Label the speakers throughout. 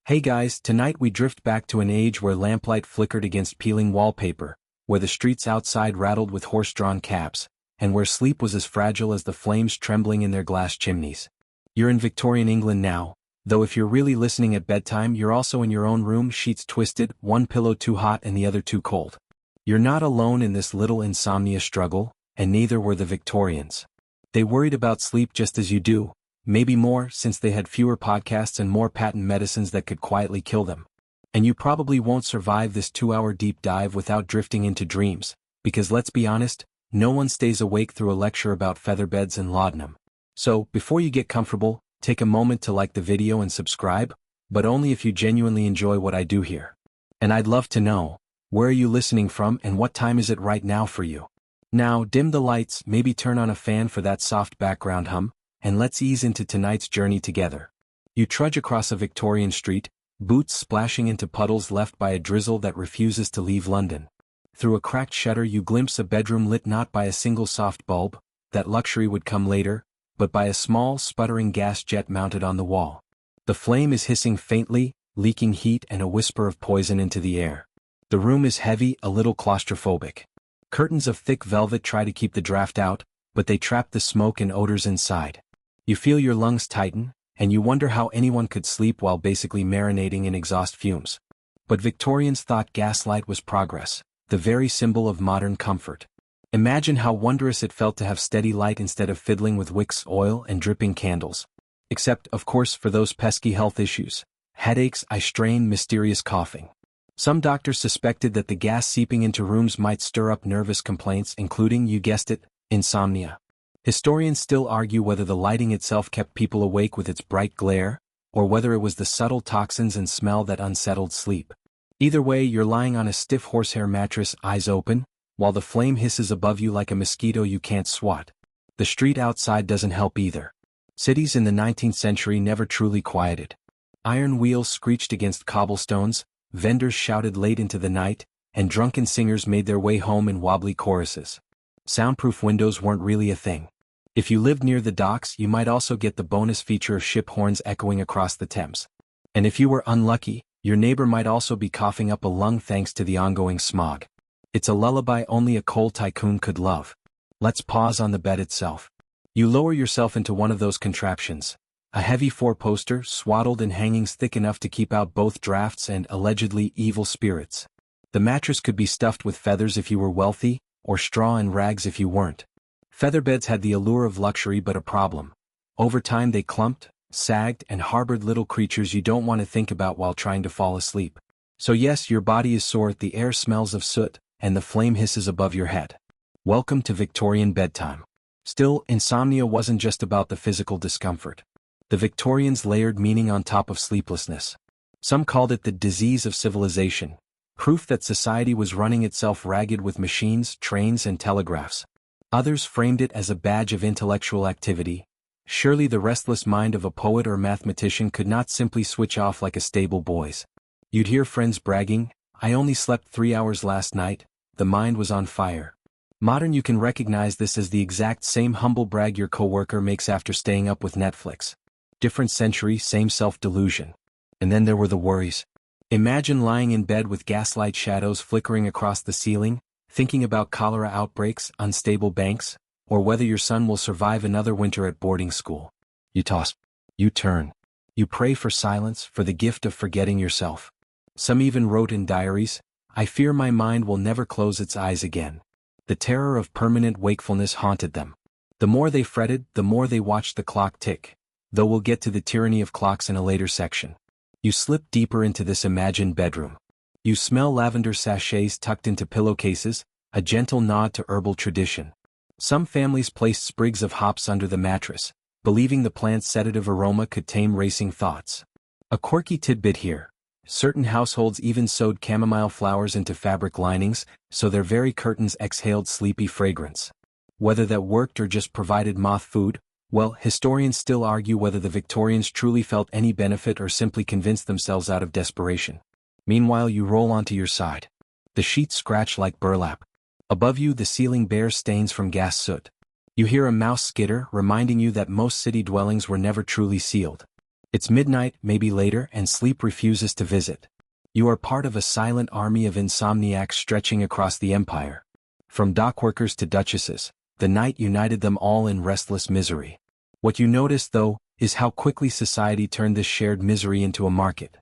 Speaker 1: Hey guys, tonight we drift back to an age where lamplight flickered against peeling wallpaper, where the streets outside rattled with horse-drawn cabs, and where sleep was as fragile as the flames trembling in their glass chimneys. You're in Victorian England now, though if you're really listening at bedtime you're also in your own room, sheets twisted, one pillow too hot and the other too cold. You're not alone in this little insomnia struggle, and neither were the Victorians. They worried about sleep just as you do. Maybe more, since they had fewer podcasts and more patent medicines that could quietly kill them. And you probably won't survive this 2-hour deep dive without drifting into dreams, because let's be honest, no one stays awake through a lecture about featherbeds and laudanum. So, before you get comfortable, take a moment to like the video and subscribe, but only if you genuinely enjoy what I do here. And I'd love to know, where are you listening from and what time is it right now for you? Now, dim the lights, maybe turn on a fan for that soft background hum, and let's ease into tonight's journey together. You trudge across a Victorian street, boots splashing into puddles left by a drizzle that refuses to leave London. Through a cracked shutter you glimpse a bedroom lit not by a single soft bulb, that luxury would come later, but by a small, sputtering gas jet mounted on the wall. The flame is hissing faintly, leaking heat and a whisper of poison into the air. The room is heavy, a little claustrophobic. Curtains of thick velvet try to keep the draft out, but they trap the smoke and odors inside. You feel your lungs tighten, and you wonder how anyone could sleep while basically marinating in exhaust fumes. But Victorians thought gaslight was progress, the very symbol of modern comfort. Imagine how wondrous it felt to have steady light instead of fiddling with wicks, oil, and dripping candles. Except, of course, for those pesky health issues. Headaches, eye strain, mysterious coughing. Some doctors suspected that the gas seeping into rooms might stir up nervous complaints, including, you guessed it, insomnia. Historians still argue whether the lighting itself kept people awake with its bright glare, or whether it was the subtle toxins and smell that unsettled sleep. Either way, you're lying on a stiff horsehair mattress, eyes open, while the flame hisses above you like a mosquito you can't swat. The street outside doesn't help either. Cities in the 19th century never truly quieted. Iron wheels screeched against cobblestones, vendors shouted late into the night, and drunken singers made their way home in wobbly choruses. Soundproof windows weren't really a thing. If you lived near the docks, you might also get the bonus feature of ship horns echoing across the Thames. And if you were unlucky, your neighbor might also be coughing up a lung thanks to the ongoing smog. It's a lullaby only a coal tycoon could love. Let's pause on the bed itself. You lower yourself into one of those contraptions. A heavy four-poster, swaddled in hangings thick enough to keep out both drafts and allegedly evil spirits. The mattress could be stuffed with feathers if you were wealthy, or straw and rags if you weren't. Featherbeds had the allure of luxury but a problem. Over time they clumped, sagged, and harbored little creatures you don't want to think about while trying to fall asleep. So yes, your body is sore, the air smells of soot, and the flame hisses above your head. Welcome to Victorian bedtime. Still, insomnia wasn't just about the physical discomfort. The Victorians layered meaning on top of sleeplessness. Some called it the disease of civilization, proof that society was running itself ragged with machines, trains, and telegraphs. Others framed it as a badge of intellectual activity. Surely the restless mind of a poet or mathematician could not simply switch off like a stable boy's. You'd hear friends bragging, "I only slept 3 hours last night, the mind was on fire." Modern you can recognize this as the exact same humble brag your coworker makes after staying up with Netflix. Different century, same self-delusion. And then there were the worries. Imagine lying in bed with gaslight shadows flickering across the ceiling, thinking about cholera outbreaks, unstable banks, or whether your son will survive another winter at boarding school. You toss. You turn. You pray for silence, for the gift of forgetting yourself. Some even wrote in diaries, "I fear my mind will never close its eyes again." The terror of permanent wakefulness haunted them. The more they fretted, the more they watched the clock tick, though we'll get to the tyranny of clocks in a later section. You slip deeper into this imagined bedroom. You smell lavender sachets tucked into pillowcases, a gentle nod to herbal tradition. Some families placed sprigs of hops under the mattress, believing the plant's sedative aroma could tame racing thoughts. A quirky tidbit here. Certain households even sewed chamomile flowers into fabric linings, so their very curtains exhaled sleepy fragrance. Whether that worked or just provided moth food, well, historians still argue whether the Victorians truly felt any benefit or simply convinced themselves out of desperation. Meanwhile you roll onto your side. The sheets scratch like burlap. Above you the ceiling bears stains from gas soot. You hear a mouse skitter, reminding you that most city dwellings were never truly sealed. It's midnight, maybe later, and sleep refuses to visit. You are part of a silent army of insomniacs stretching across the empire. From dockworkers to duchesses, the night united them all in restless misery. What you notice, though, is how quickly society turned this shared misery into a market.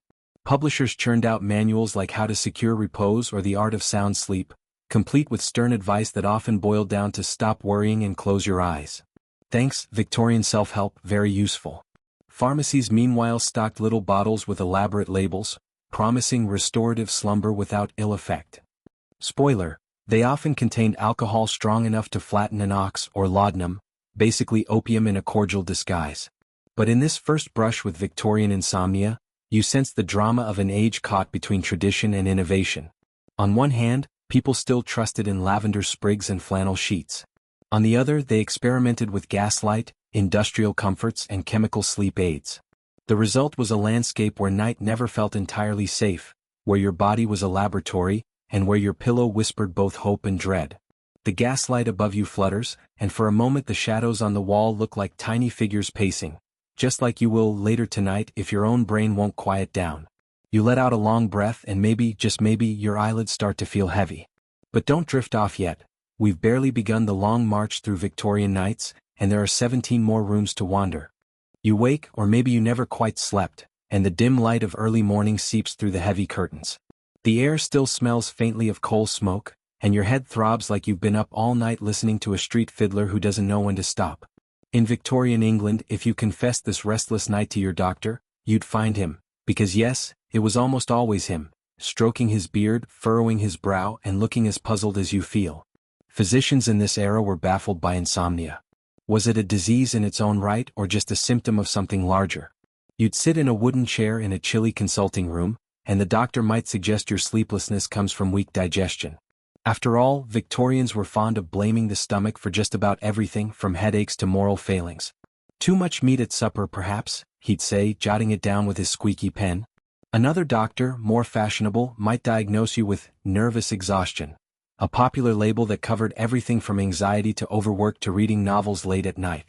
Speaker 1: Publishers churned out manuals like How to Secure Repose or The Art of Sound Sleep, complete with stern advice that often boiled down to stop worrying and close your eyes. Thanks, Victorian self-help, very useful. Pharmacies meanwhile stocked little bottles with elaborate labels, promising restorative slumber without ill effect. Spoiler, they often contained alcohol strong enough to flatten an ox or laudanum, basically opium in a cordial disguise. But in this first brush with Victorian insomnia, you sense the drama of an age caught between tradition and innovation. On one hand, people still trusted in lavender sprigs and flannel sheets. On the other, they experimented with gaslight, industrial comforts, and chemical sleep aids. The result was a landscape where night never felt entirely safe, where your body was a laboratory, and where your pillow whispered both hope and dread. The gaslight above you flutters, and for a moment the shadows on the wall look like tiny figures pacing, just like you will later tonight if your own brain won't quiet down. You let out a long breath and maybe, just maybe, your eyelids start to feel heavy. But don't drift off yet. We've barely begun the long march through Victorian nights, and there are 17 more rooms to wander. You wake, or maybe you never quite slept, and the dim light of early morning seeps through the heavy curtains. The air still smells faintly of coal smoke, and your head throbs like you've been up all night listening to a street fiddler who doesn't know when to stop. In Victorian England, if you confessed this restless night to your doctor, you'd find him, because yes, it was almost always him, stroking his beard, furrowing his brow, and looking as puzzled as you feel. Physicians in this era were baffled by insomnia. Was it a disease in its own right or just a symptom of something larger? You'd sit in a wooden chair in a chilly consulting room, and the doctor might suggest your sleeplessness comes from weak digestion. After all, Victorians were fond of blaming the stomach for just about everything from headaches to moral failings. Too much meat at supper, perhaps, he'd say, jotting it down with his squeaky pen. Another doctor, more fashionable, might diagnose you with nervous exhaustion, a popular label that covered everything from anxiety to overwork to reading novels late at night.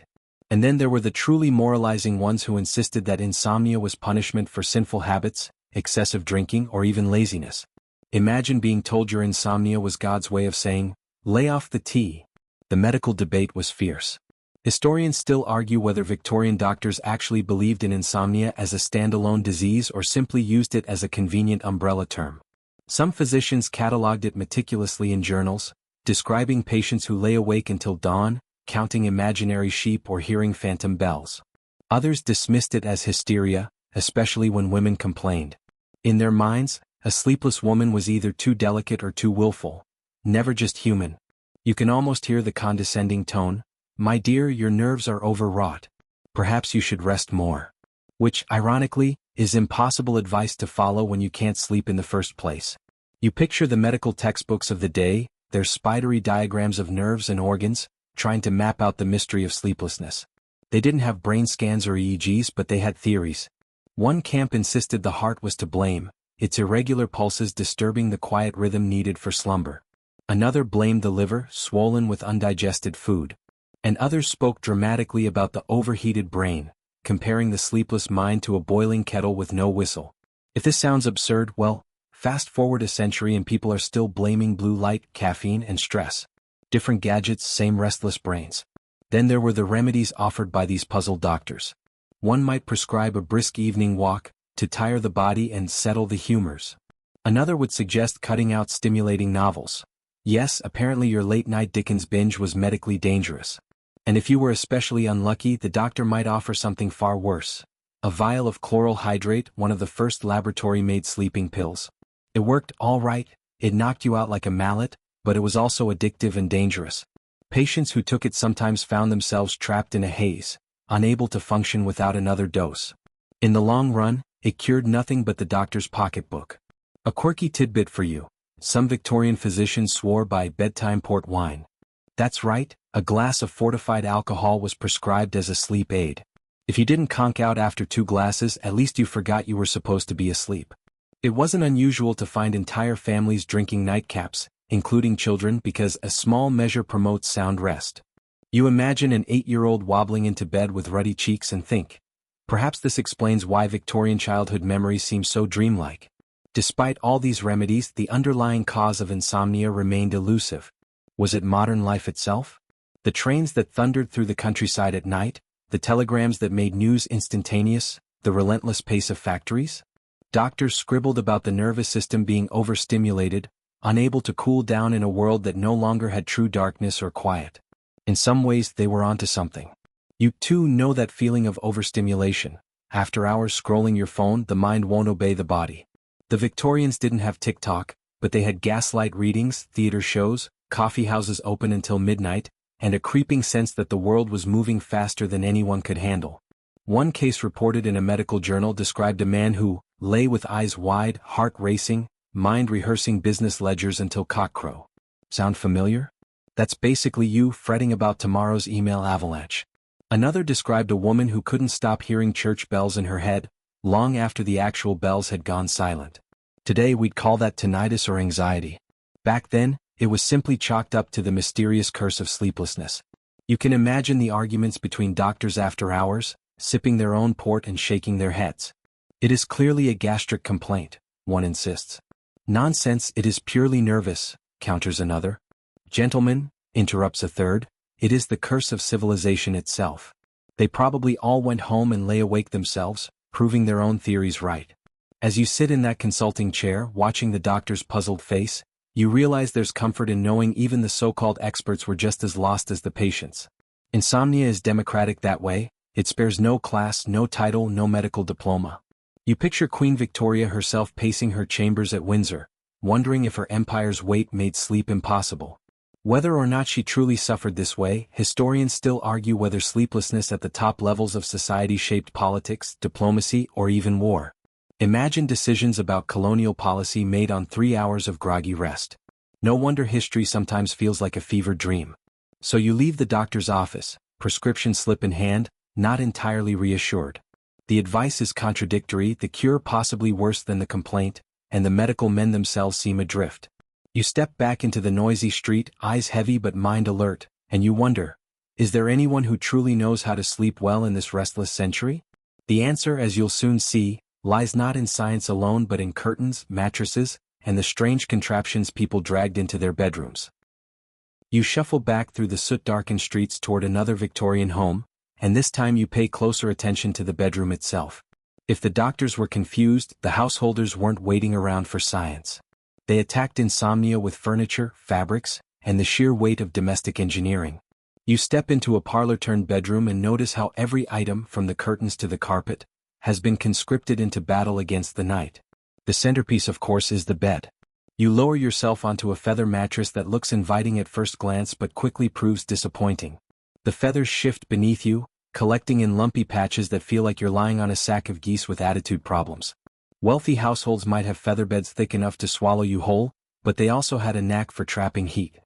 Speaker 1: And then there were the truly moralizing ones who insisted that insomnia was punishment for sinful habits, excessive drinking, or even laziness. Imagine being told your insomnia was God's way of saying, lay off the tea. The medical debate was fierce. Historians still argue whether Victorian doctors actually believed in insomnia as a standalone disease or simply used it as a convenient umbrella term. Some physicians catalogued it meticulously in journals, describing patients who lay awake until dawn, counting imaginary sheep or hearing phantom bells. Others dismissed it as hysteria, especially when women complained. In their minds, a sleepless woman was either too delicate or too willful, never just human. You can almost hear the condescending tone. My dear, your nerves are overwrought. Perhaps you should rest more. Which, ironically, is impossible advice to follow when you can't sleep in the first place. You picture the medical textbooks of the day, their spidery diagrams of nerves and organs, trying to map out the mystery of sleeplessness. They didn't have brain scans or EEGs, but they had theories. One camp insisted the heart was to blame, its irregular pulses disturbing the quiet rhythm needed for slumber. Another blamed the liver, swollen with undigested food. And others spoke dramatically about the overheated brain, comparing the sleepless mind to a boiling kettle with no whistle. If this sounds absurd, well, fast forward a century and people are still blaming blue light, caffeine, and stress. Different gadgets, same restless brains. Then there were the remedies offered by these puzzled doctors. One might prescribe a brisk evening walk, to tire the body and settle the humors. Another would suggest cutting out stimulating novels. Yes, apparently your late-night Dickens binge was medically dangerous. And if you were especially unlucky, the doctor might offer something far worse. A vial of chloral hydrate, one of the first laboratory-made sleeping pills. It worked all right, it knocked you out like a mallet, but it was also addictive and dangerous. Patients who took it sometimes found themselves trapped in a haze, unable to function without another dose. In the long run, it cured nothing but the doctor's pocketbook. A quirky tidbit for you. Some Victorian physicians swore by bedtime port wine. That's right, a glass of fortified alcohol was prescribed as a sleep aid. If you didn't conk out after 2 glasses, at least you forgot you were supposed to be asleep. It wasn't unusual to find entire families drinking nightcaps, including children, because a small measure promotes sound rest. You imagine an 8-year-old wobbling into bed with ruddy cheeks and think, Perhaps this explains why Victorian childhood memories seem so dreamlike. Despite all these remedies, the underlying cause of insomnia remained elusive. Was it modern life itself? The trains that thundered through the countryside at night, the telegrams that made news instantaneous, the relentless pace of factories? Doctors scribbled about the nervous system being overstimulated, unable to cool down in a world that no longer had true darkness or quiet. In some ways they were onto something. You too know that feeling of overstimulation. After hours scrolling your phone, the mind won't obey the body. The Victorians didn't have TikTok, but they had gaslight readings, theater shows, coffee houses open until midnight, and a creeping sense that the world was moving faster than anyone could handle. One case reported in a medical journal described a man who lay with eyes wide, heart racing, mind rehearsing business ledgers until cockcrow. Sound familiar? That's basically you fretting about tomorrow's email avalanche. Another described a woman who couldn't stop hearing church bells in her head, long after the actual bells had gone silent. Today we'd call that tinnitus or anxiety. Back then, it was simply chalked up to the mysterious curse of sleeplessness. You can imagine the arguments between doctors after hours, sipping their own port and shaking their heads. It is clearly a gastric complaint, one insists. Nonsense, it is purely nervous, counters another. Gentlemen, interrupts a third, it is the curse of civilization itself. They probably all went home and lay awake themselves, proving their own theories right. As you sit in that consulting chair, watching the doctor's puzzled face, you realize there's comfort in knowing even the so-called experts were just as lost as the patients. Insomnia is democratic that way. It spares no class, no title, no medical diploma. You picture Queen Victoria herself pacing her chambers at Windsor, wondering if her empire's weight made sleep impossible. Whether or not she truly suffered this way, historians still argue whether sleeplessness at the top levels of society shaped politics, diplomacy, or even war. Imagine decisions about colonial policy made on 3 hours of groggy rest. No wonder history sometimes feels like a fever dream. So you leave the doctor's office, prescription slip in hand, not entirely reassured. The advice is contradictory, the cure possibly worse than the complaint, and the medical men themselves seem adrift. You step back into the noisy street, eyes heavy but mind alert, and you wonder, is there anyone who truly knows how to sleep well in this restless century? The answer, as you'll soon see, lies not in science alone but in curtains, mattresses, and the strange contraptions people dragged into their bedrooms. You shuffle back through the soot-darkened streets toward another Victorian home, and this time you pay closer attention to the bedroom itself. If the doctors were confused, the householders weren't waiting around for science. They attacked insomnia with furniture, fabrics, and the sheer weight of domestic engineering. You step into a parlor-turned-bedroom and notice how every item, from the curtains to the carpet, has been conscripted into battle against the night. The centerpiece, of course, is the bed. You lower yourself onto a feather mattress that looks inviting at first glance but quickly proves disappointing. The feathers shift beneath you, collecting in lumpy patches that feel like you're lying on a sack of geese with attitude problems. Wealthy households might have featherbeds thick enough to swallow you whole, but they also had a knack for trapping heat.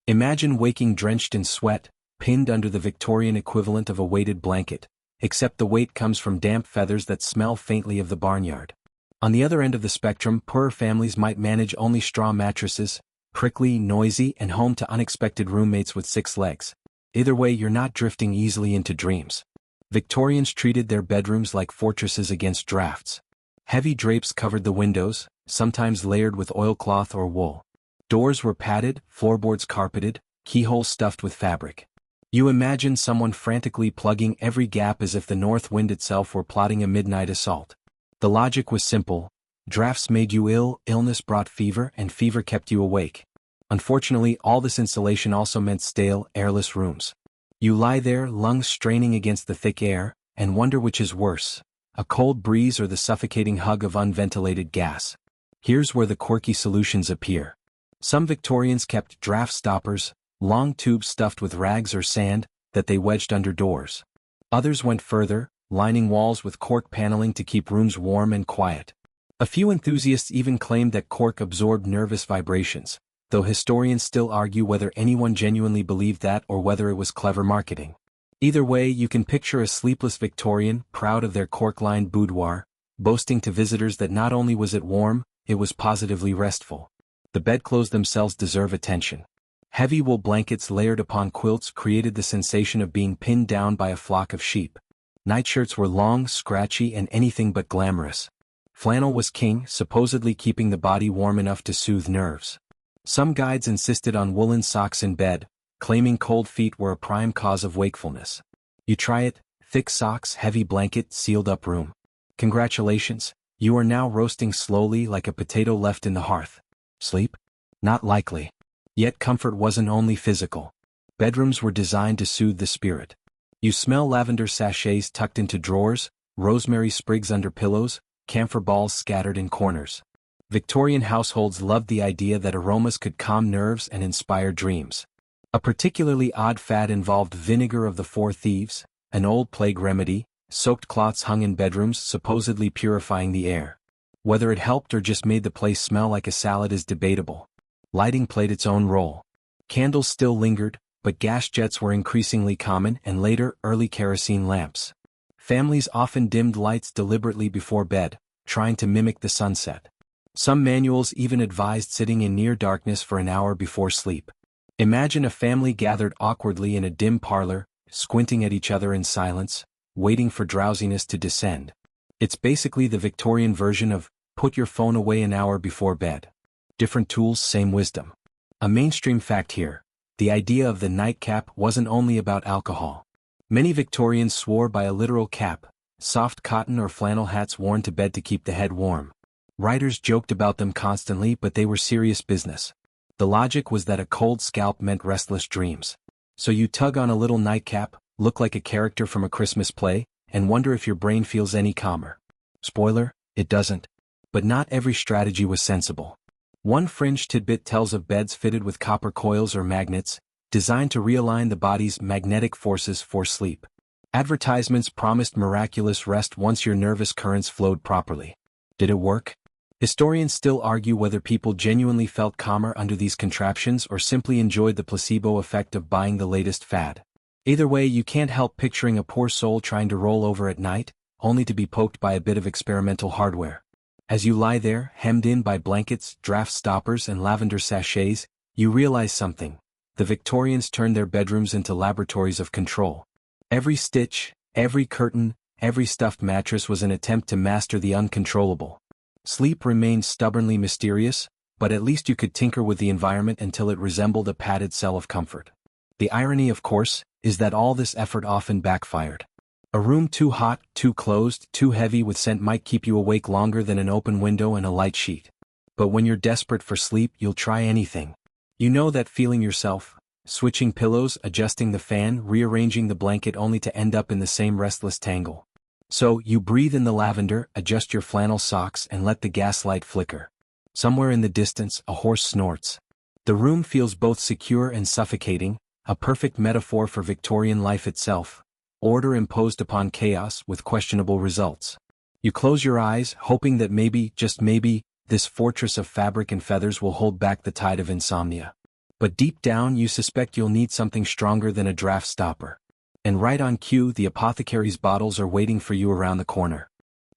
Speaker 1: Imagine waking drenched in sweat, pinned under the Victorian equivalent of a weighted blanket, except the weight comes from damp feathers that smell faintly of the barnyard. On the other end of the spectrum, poorer families might manage only straw mattresses, prickly, noisy, and home to unexpected roommates with 6 legs. Either way, you're not drifting easily into dreams. Victorians treated their bedrooms like fortresses against drafts. Heavy drapes covered the windows, sometimes layered with oilcloth or wool. Doors were padded, floorboards carpeted, keyholes stuffed with fabric. You imagine someone frantically plugging every gap as if the north wind itself were plotting a midnight assault. The logic was simple. Drafts made you ill, illness brought fever, and fever kept you awake. Unfortunately, all this insulation also meant stale, airless rooms. You lie there, lungs straining against the thick air, and wonder which is worse, a cold breeze or the suffocating hug of unventilated gas. Here's where the quirky solutions appear. Some Victorians kept draft stoppers, long tubes stuffed with rags or sand, that they wedged under doors. Others went further, lining walls with cork paneling to keep rooms warm and quiet. A few enthusiasts even claimed that cork absorbed nervous vibrations, though historians still argue whether anyone genuinely believed that or whether it was clever marketing. Either way, you can picture a sleepless Victorian, proud of their cork-lined boudoir, boasting to visitors that not only was it warm, it was positively restful. The bedclothes themselves deserve attention. Heavy wool blankets layered upon quilts created the sensation of being pinned down by a flock of sheep. Nightshirts were long, scratchy, and anything but glamorous. Flannel was king, supposedly keeping the body warm enough to soothe nerves. Some guides insisted on woolen socks in bed, claiming cold feet were a prime cause of wakefulness. You try it: thick socks, heavy blanket, sealed up room. Congratulations, you are now roasting slowly like a potato left in the hearth. Sleep? Not likely. Yet comfort wasn't only physical. Bedrooms were designed to soothe the spirit. You smell lavender sachets tucked into drawers, rosemary sprigs under pillows, camphor balls scattered in corners. Victorian households loved the idea that aromas could calm nerves and inspire dreams. A particularly odd fad involved vinegar of the four thieves, an old plague remedy. Soaked cloths hung in bedrooms, supposedly purifying the air. Whether it helped or just made the place smell like a salad is debatable. Lighting played its own role. Candles still lingered, but gas jets were increasingly common, and later, early kerosene lamps. Families often dimmed lights deliberately before bed, trying to mimic the sunset. Some manuals even advised sitting in near darkness for an hour before sleep. Imagine a family gathered awkwardly in a dim parlor, squinting at each other in silence, waiting for drowsiness to descend. It's basically the Victorian version of, put your phone away an hour before bed. Different tools, same wisdom. A mainstream fact here: the idea of the nightcap wasn't only about alcohol. Many Victorians swore by a literal cap, soft cotton or flannel hats worn to bed to keep the head warm. Writers joked about them constantly, but they were serious business. The logic was that a cold scalp meant restless dreams. So you tug on a little nightcap, look like a character from a Christmas play, and wonder if your brain feels any calmer. Spoiler, it doesn't. But not every strategy was sensible. One fringe tidbit tells of beds fitted with copper coils or magnets, designed to realign the body's magnetic forces for sleep. Advertisements promised miraculous rest once your nervous currents flowed properly. Did it work? Historians still argue whether people genuinely felt calmer under these contraptions or simply enjoyed the placebo effect of buying the latest fad. Either way, you can't help picturing a poor soul trying to roll over at night, only to be poked by a bit of experimental hardware. As you lie there, hemmed in by blankets, draft stoppers, and lavender sachets, you realize something. The Victorians turned their bedrooms into laboratories of control. Every stitch, every curtain, every stuffed mattress was an attempt to master the uncontrollable. Sleep remained stubbornly mysterious, but at least you could tinker with the environment until it resembled a padded cell of comfort. The irony, of course, is that all this effort often backfired. A room too hot, too closed, too heavy with scent might keep you awake longer than an open window and a light sheet. But when you're desperate for sleep, you'll try anything. You know that feeling yourself: switching pillows, adjusting the fan, rearranging the blanket only to end up in the same restless tangle. So, you breathe in the lavender, adjust your flannel socks, and let the gaslight flicker. Somewhere in the distance, a horse snorts. The room feels both secure and suffocating, a perfect metaphor for Victorian life itself. Order imposed upon chaos with questionable results. You close your eyes, hoping that maybe, just maybe, this fortress of fabric and feathers will hold back the tide of insomnia. But deep down you suspect you'll need something stronger than a draft stopper. And right on cue, the apothecary's bottles are waiting for you around the corner.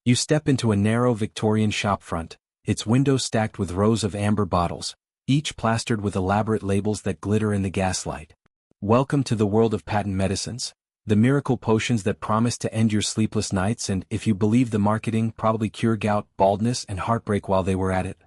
Speaker 1: You step into a narrow Victorian shopfront, its windows stacked with rows of amber bottles, each plastered with elaborate labels that glitter in the gaslight. Welcome to the world of patent medicines, the miracle potions that promise to end your sleepless nights and, if you believe the marketing, probably cure gout, baldness, and heartbreak while they were at it.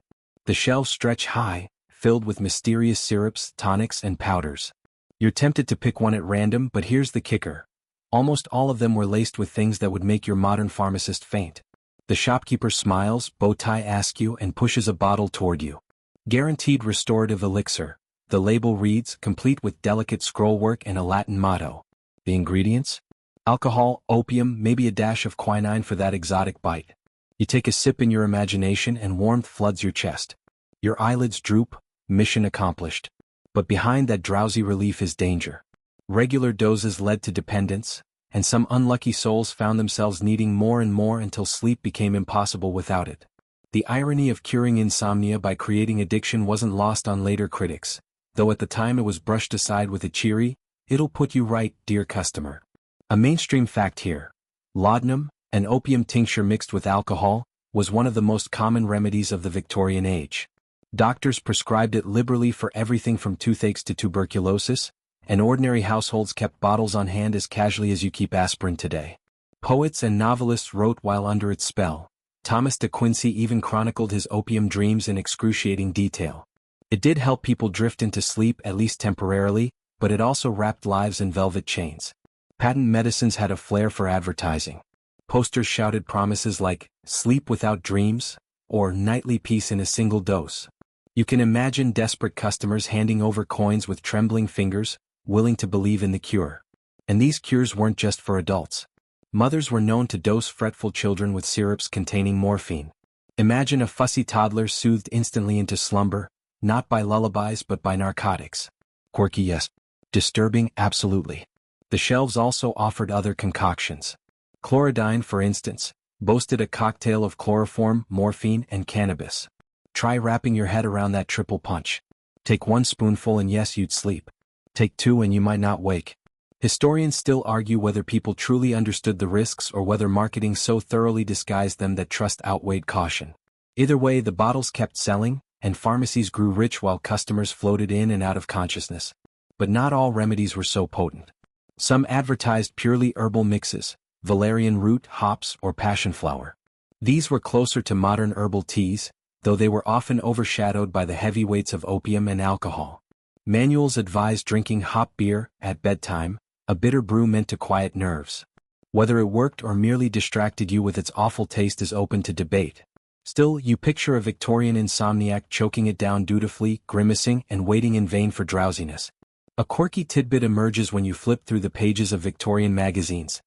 Speaker 1: The shelves stretch high, filled with mysterious syrups, tonics, and powders. You're tempted to pick one at random, but here's the kicker. Almost all of them were laced with things that would make your modern pharmacist faint. The shopkeeper smiles, bow tie askew, and pushes a bottle toward you. Guaranteed restorative elixir. The label reads, complete with delicate scrollwork and a Latin motto. The ingredients? Alcohol, opium, maybe a dash of quinine for that exotic bite. You take a sip in your imagination and warmth floods your chest. Your eyelids droop, mission accomplished. But behind that drowsy relief is danger. Regular doses led to dependence, and some unlucky souls found themselves needing more and more until sleep became impossible without it. The irony of curing insomnia by creating addiction wasn't lost on later critics, though at the time it was brushed aside with a cheery, "It'll put you right, dear customer." A mainstream fact here: laudanum, an opium tincture mixed with alcohol, was one of the most common remedies of the Victorian age. Doctors prescribed it liberally for everything from toothaches to tuberculosis, and ordinary households kept bottles on hand as casually as you keep aspirin today. Poets and novelists wrote while under its spell. Thomas de Quincey even chronicled his opium dreams in excruciating detail. It did help people drift into sleep at least temporarily, but it also wrapped lives in velvet chains. Patent medicines had a flair for advertising. Posters shouted promises like, "Sleep without dreams," or "Nightly peace in a single dose." You can imagine desperate customers handing over coins with trembling fingers, willing to believe in the cure. And these cures weren't just for adults. Mothers were known to dose fretful children with syrups containing morphine. Imagine a fussy toddler soothed instantly into slumber, not by lullabies but by narcotics. Quirky, yes. Disturbing, absolutely. The shelves also offered other concoctions. Chlorodyne, for instance, boasted a cocktail of chloroform, morphine, and cannabis. Try wrapping your head around that triple punch. Take one spoonful and yes, you'd sleep. Take two and you might not wake. Historians still argue whether people truly understood the risks or whether marketing so thoroughly disguised them that trust outweighed caution. Either way, the bottles kept selling, and pharmacies grew rich while customers floated in and out of consciousness. But not all remedies were so potent. Some advertised purely herbal mixes, valerian root, hops, or passion flower. These were closer to modern herbal teas, though they were often overshadowed by the heavyweights of opium and alcohol. Manuals advised drinking hop beer at bedtime, a bitter brew meant to quiet nerves. Whether it worked or merely distracted you with its awful taste is open to debate. Still, you picture a Victorian insomniac choking it down dutifully, grimacing, and waiting in vain for drowsiness. A quirky tidbit emerges when you flip through the pages of Victorian magazines.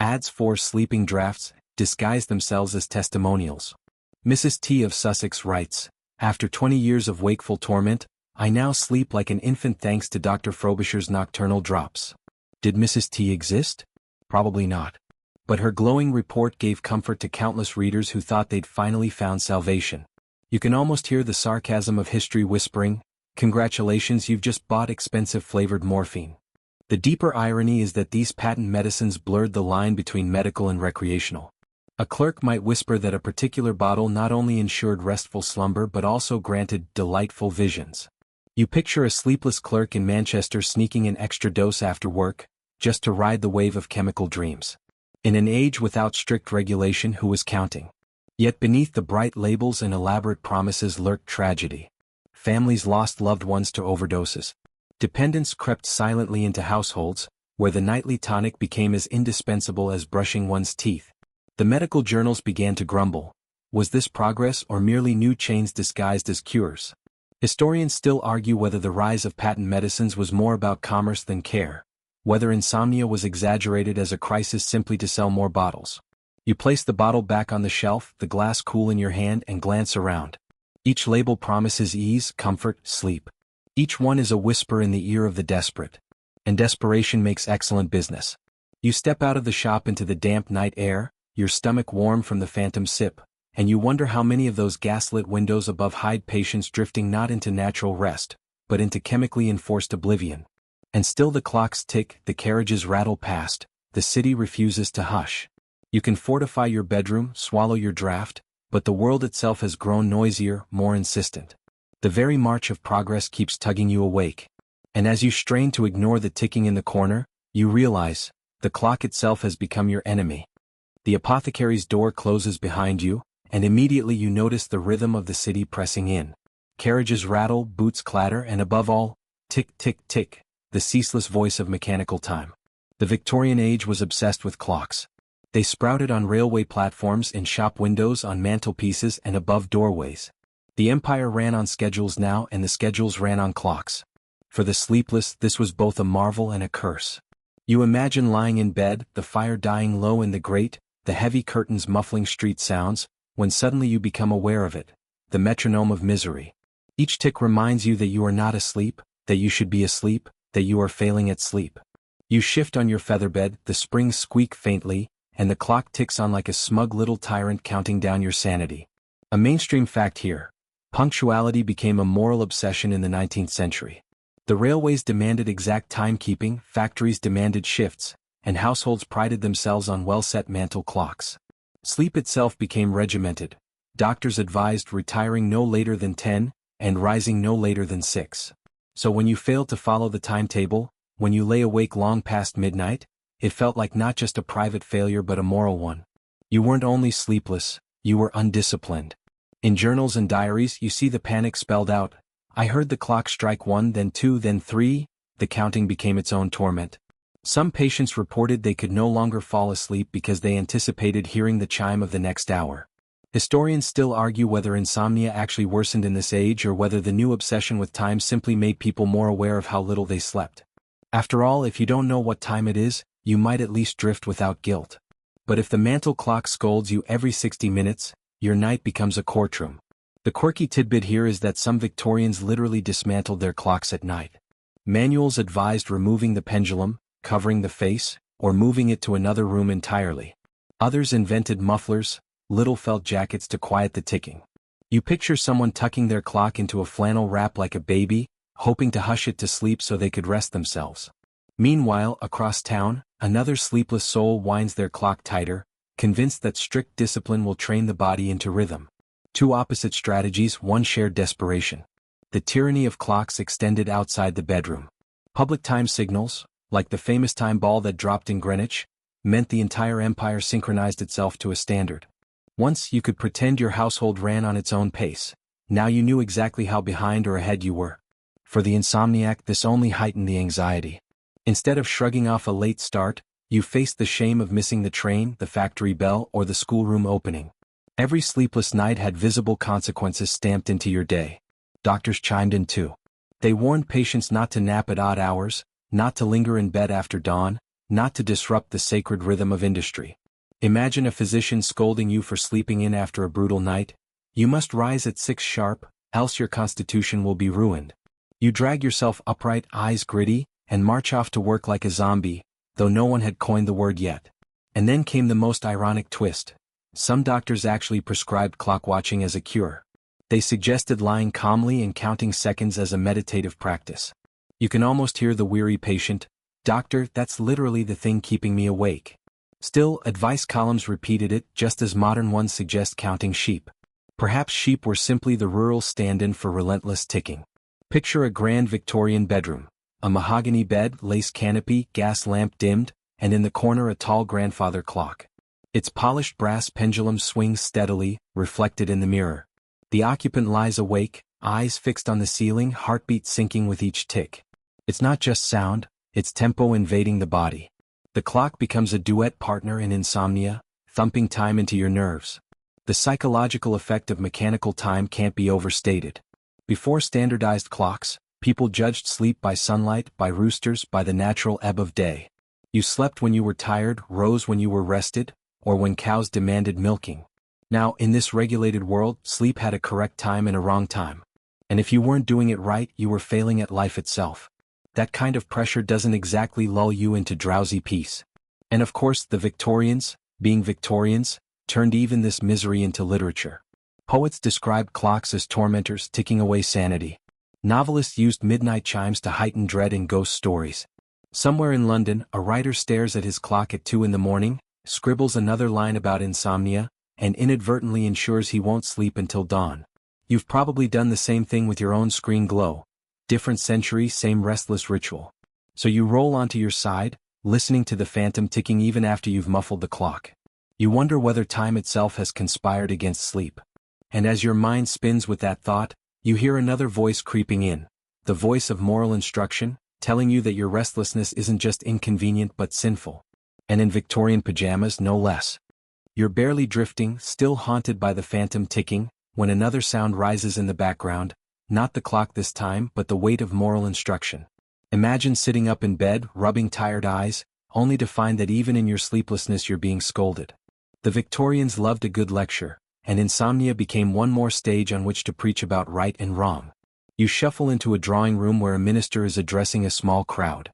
Speaker 1: Ads for sleeping drafts disguise themselves as testimonials. Mrs. T of Sussex writes, "After 20 years of wakeful torment, I now sleep like an infant thanks to Dr. Frobisher's nocturnal drops." Did Mrs. T exist? Probably not. But her glowing report gave comfort to countless readers who thought they'd finally found salvation. You can almost hear the sarcasm of history whispering, "Congratulations, you've just bought expensive flavored morphine." The deeper irony is that these patent medicines blurred the line between medical and recreational. A clerk might whisper that a particular bottle not only ensured restful slumber but also granted delightful visions. You picture a sleepless clerk in Manchester sneaking an extra dose after work, just to ride the wave of chemical dreams. In an age without strict regulation, who was counting? Yet beneath the bright labels and elaborate promises lurked tragedy. Families lost loved ones to overdoses. Dependence crept silently into households, where the nightly tonic became as indispensable as brushing one's teeth. The medical journals began to grumble. Was this progress or merely new chains disguised as cures? Historians still argue whether the rise of patent medicines was more about commerce than care, whether insomnia was exaggerated as a crisis simply to sell more bottles. You place the bottle back on the shelf, the glass cool in your hand, and glance around. Each label promises ease, comfort, sleep. Each one is a whisper in the ear of the desperate. And desperation makes excellent business. You step out of the shop into the damp night air, your stomach warm from the phantom sip, and you wonder how many of those gaslit windows above hide patients drifting not into natural rest, but into chemically enforced oblivion. And still the clocks tick, the carriages rattle past, the city refuses to hush. You can fortify your bedroom, swallow your draft, but the world itself has grown noisier, more insistent. The very march of progress keeps tugging you awake. And as you strain to ignore the ticking in the corner, you realize, the clock itself has become your enemy. The apothecary's door closes behind you, and immediately you notice the rhythm of the city pressing in. Carriages rattle, boots clatter, and above all, tick, tick, tick, the ceaseless voice of mechanical time. The Victorian age was obsessed with clocks. They sprouted on railway platforms, in shop windows, on mantelpieces, and above doorways. The empire ran on schedules now, and the schedules ran on clocks. For the sleepless, this was both a marvel and a curse. You imagine lying in bed, the fire dying low in the grate, the heavy curtains muffling street sounds, when suddenly you become aware of it, the metronome of misery. Each tick reminds you that you are not asleep, that you should be asleep, that you are failing at sleep. You shift on your featherbed, the springs squeak faintly, and the clock ticks on like a smug little tyrant counting down your sanity. A mainstream fact here: punctuality became a moral obsession in the 19th century. The railways demanded exact timekeeping, factories demanded shifts, and households prided themselves on well-set mantel clocks. Sleep itself became regimented. Doctors advised retiring no later than 10, and rising no later than 6. So when you failed to follow the timetable, when you lay awake long past midnight, it felt like not just a private failure but a moral one. You weren't only sleepless, you were undisciplined. In journals and diaries you see the panic spelled out. I heard the clock strike 1, then 2, then 3, the counting became its own torment. Some patients reported they could no longer fall asleep because they anticipated hearing the chime of the next hour. Historians still argue whether insomnia actually worsened in this age or whether the new obsession with time simply made people more aware of how little they slept. After all, if you don't know what time it is, you might at least drift without guilt. But if the mantle clock scolds you every 60 minutes, your night becomes a courtroom. The quirky tidbit here is that some Victorians literally dismantled their clocks at night. Manuals advised removing the pendulum, covering the face, or moving it to another room entirely. Others invented mufflers, little felt jackets to quiet the ticking. You picture someone tucking their clock into a flannel wrap like a baby, hoping to hush it to sleep so they could rest themselves. Meanwhile, across town, another sleepless soul winds their clock tighter, convinced that strict discipline will train the body into rhythm. Two opposite strategies, one shared desperation. The tyranny of clocks extended outside the bedroom. Public time signals, like the famous time ball that dropped in Greenwich, meant the entire empire synchronized itself to a standard. Once you could pretend your household ran on its own pace. Now you knew exactly how behind or ahead you were. For the insomniac, this only heightened the anxiety. Instead of shrugging off a late start, you faced the shame of missing the train, the factory bell, or the schoolroom opening. Every sleepless night had visible consequences stamped into your day. Doctors chimed in too. They warned patients not to nap at odd hours, not to linger in bed after dawn, not to disrupt the sacred rhythm of industry. Imagine a physician scolding you for sleeping in after a brutal night. You must rise at 6 sharp, else your constitution will be ruined. You drag yourself upright, eyes gritty, and march off to work like a zombie, though no one had coined the word yet. And then came the most ironic twist. Some doctors actually prescribed clock watching as a cure. They suggested lying calmly and counting seconds as a meditative practice. You can almost hear the weary patient, "Doctor, that's literally the thing keeping me awake." Still, advice columns repeated it, just as modern ones suggest counting sheep. Perhaps sheep were simply the rural stand-in for relentless ticking. Picture a grand Victorian bedroom. A mahogany bed, lace canopy, gas lamp dimmed, and in the corner a tall grandfather clock. Its polished brass pendulum swings steadily, reflected in the mirror. The occupant lies awake, eyes fixed on the ceiling, heartbeat syncing with each tick. It's not just sound, it's tempo invading the body. The clock becomes a duet partner in insomnia, thumping time into your nerves. The psychological effect of mechanical time can't be overstated. Before standardized clocks, people judged sleep by sunlight, by roosters, by the natural ebb of day. You slept when you were tired, rose when you were rested, or when cows demanded milking. Now, in this regulated world, sleep had a correct time and a wrong time. And if you weren't doing it right, you were failing at life itself. That kind of pressure doesn't exactly lull you into drowsy peace. And of course, the Victorians, being Victorians, turned even this misery into literature. Poets described clocks as tormentors ticking away sanity. Novelists used midnight chimes to heighten dread in ghost stories. Somewhere in London, a writer stares at his clock at 2 in the morning, scribbles another line about insomnia, and inadvertently ensures he won't sleep until dawn. You've probably done the same thing with your own screen glow. Different century, same restless ritual. So you roll onto your side, listening to the phantom ticking even after you've muffled the clock. You wonder whether time itself has conspired against sleep. And as your mind spins with that thought, you hear another voice creeping in, the voice of moral instruction, telling you that your restlessness isn't just inconvenient but sinful. And in Victorian pajamas, no less. You're barely drifting, still haunted by the phantom ticking, when another sound rises in the background, not the clock this time, but the weight of moral instruction. Imagine sitting up in bed, rubbing tired eyes, only to find that even in your sleeplessness you're being scolded. The Victorians loved a good lecture, and insomnia became one more stage on which to preach about right and wrong. You shuffle into a drawing room where a minister is addressing a small crowd.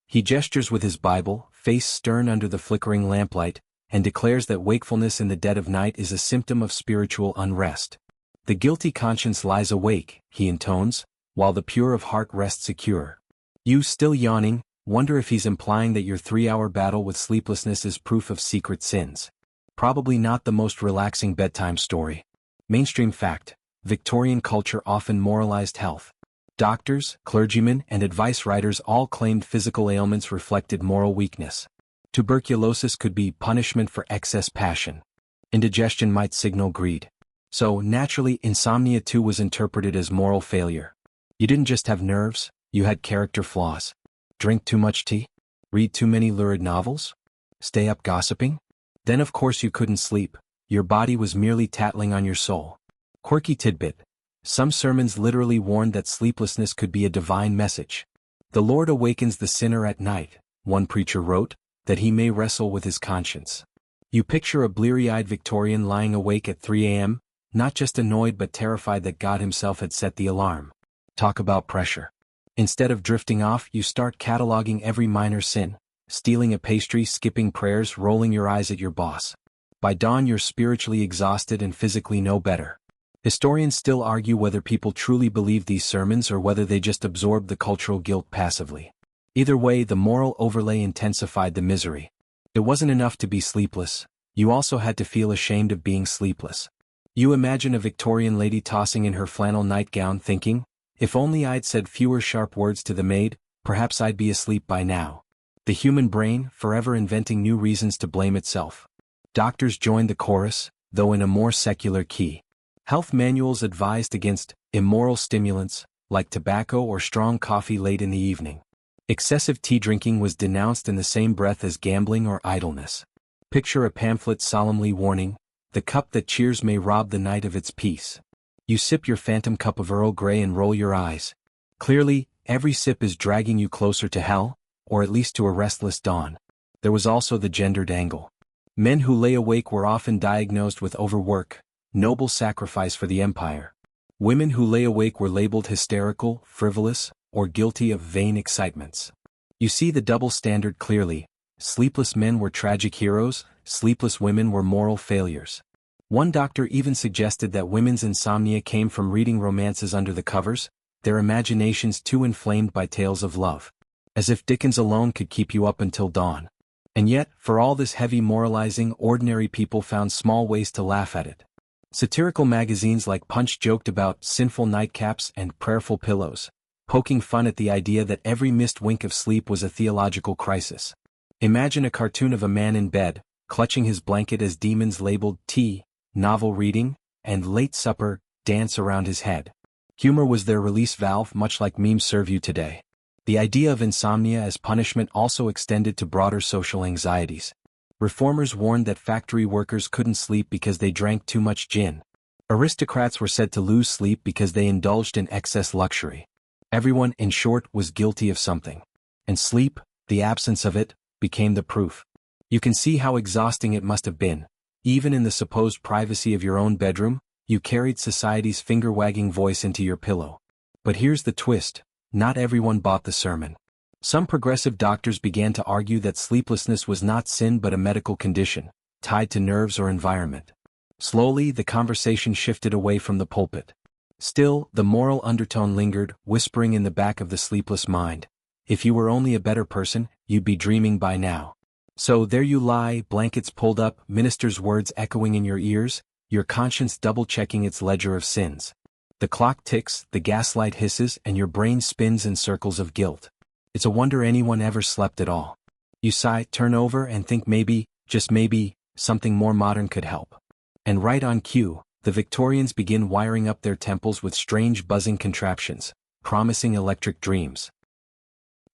Speaker 1: He gestures with his Bible, face stern under the flickering lamplight, and declares that wakefulness in the dead of night is a symptom of spiritual unrest. The guilty conscience lies awake, he intones, while the pure of heart rests secure. You, still yawning, wonder if he's implying that your 3-hour battle with sleeplessness is proof of secret sins. Probably not the most relaxing bedtime story. Mainstream fact: Victorian culture often moralized health. Doctors, clergymen, and advice writers all claimed physical ailments reflected moral weakness. Tuberculosis could be punishment for excess passion. Indigestion might signal greed. So, naturally, insomnia too was interpreted as moral failure. You didn't just have nerves, you had character flaws. Drink too much tea? Read too many lurid novels? Stay up gossiping? Then of course you couldn't sleep. Your body was merely tattling on your soul. Quirky tidbit. Some sermons literally warned that sleeplessness could be a divine message. The Lord awakens the sinner at night, one preacher wrote, that he may wrestle with his conscience. You picture a bleary-eyed Victorian lying awake at 3 a.m., not just annoyed but terrified that God himself had set the alarm. Talk about pressure. Instead of drifting off, you start cataloging every minor sin, stealing a pastry, skipping prayers, rolling your eyes at your boss. By dawn you're spiritually exhausted and physically no better. Historians still argue whether people truly believed these sermons or whether they just absorbed the cultural guilt passively. Either way, the moral overlay intensified the misery. It wasn't enough to be sleepless, you also had to feel ashamed of being sleepless. You imagine a Victorian lady tossing in her flannel nightgown thinking, if only I'd said fewer sharp words to the maid, perhaps I'd be asleep by now. The human brain, forever inventing new reasons to blame itself. Doctors joined the chorus, though in a more secular key. Health manuals advised against immoral stimulants, like tobacco or strong coffee late in the evening. Excessive tea drinking was denounced in the same breath as gambling or idleness. Picture a pamphlet solemnly warning, the cup that cheers may rob the night of its peace. You sip your phantom cup of Earl Grey and roll your eyes. Clearly, every sip is dragging you closer to hell, or at least to a restless dawn. There was also the gendered angle. Men who lay awake were often diagnosed with overwork, noble sacrifice for the empire. Women who lay awake were labeled hysterical, frivolous, or guilty of vain excitements. You see the double standard clearly. Sleepless men were tragic heroes, sleepless women were moral failures. One doctor even suggested that women's insomnia came from reading romances under the covers, their imaginations too inflamed by tales of love. As if Dickens alone could keep you up until dawn. And yet, for all this heavy moralizing, ordinary people found small ways to laugh at it. Satirical magazines like Punch joked about sinful nightcaps and prayerful pillows, poking fun at the idea that every missed wink of sleep was a theological crisis. Imagine a cartoon of a man in bed, clutching his blanket as demons labeled tea, novel reading, and late supper dance around his head. Humor was their release valve, much like memes serve you today. The idea of insomnia as punishment also extended to broader social anxieties. Reformers warned that factory workers couldn't sleep because they drank too much gin. Aristocrats were said to lose sleep because they indulged in excess luxury. Everyone, in short, was guilty of something. And sleep, the absence of it, became the proof. You can see how exhausting it must have been. Even in the supposed privacy of your own bedroom, you carried society's finger-wagging voice into your pillow. But here's the twist, not everyone bought the sermon. Some progressive doctors began to argue that sleeplessness was not sin but a medical condition, tied to nerves or environment. Slowly, the conversation shifted away from the pulpit. Still, the moral undertone lingered, whispering in the back of the sleepless mind. If you were only a better person, you'd be dreaming by now. So there you lie, blankets pulled up, ministers' words echoing in your ears, your conscience double-checking its ledger of sins. The clock ticks, the gaslight hisses, and your brain spins in circles of guilt. It's a wonder anyone ever slept at all. You sigh, turn over, and think maybe, just maybe, something more modern could help. And right on cue, the Victorians begin wiring up their temples with strange buzzing contraptions, promising electric dreams.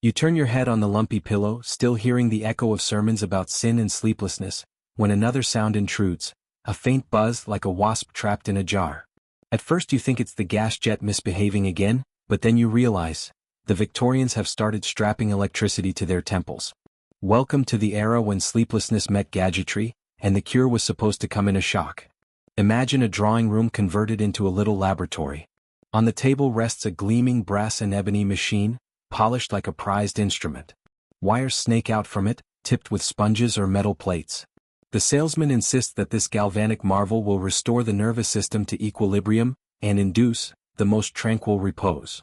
Speaker 1: You turn your head on the lumpy pillow, still hearing the echo of sermons about sin and sleeplessness, when another sound intrudes, a faint buzz like a wasp trapped in a jar. At first you think it's the gas jet misbehaving again, but then you realize, the Victorians have started strapping electricity to their temples. Welcome to the era when sleeplessness met gadgetry, and the cure was supposed to come in a shock. Imagine a drawing room converted into a little laboratory. On the table rests a gleaming brass and ebony machine, polished like a prized instrument. Wires snake out from it, tipped with sponges or metal plates. The salesman insists that this galvanic marvel will restore the nervous system to equilibrium, and induce the most tranquil repose.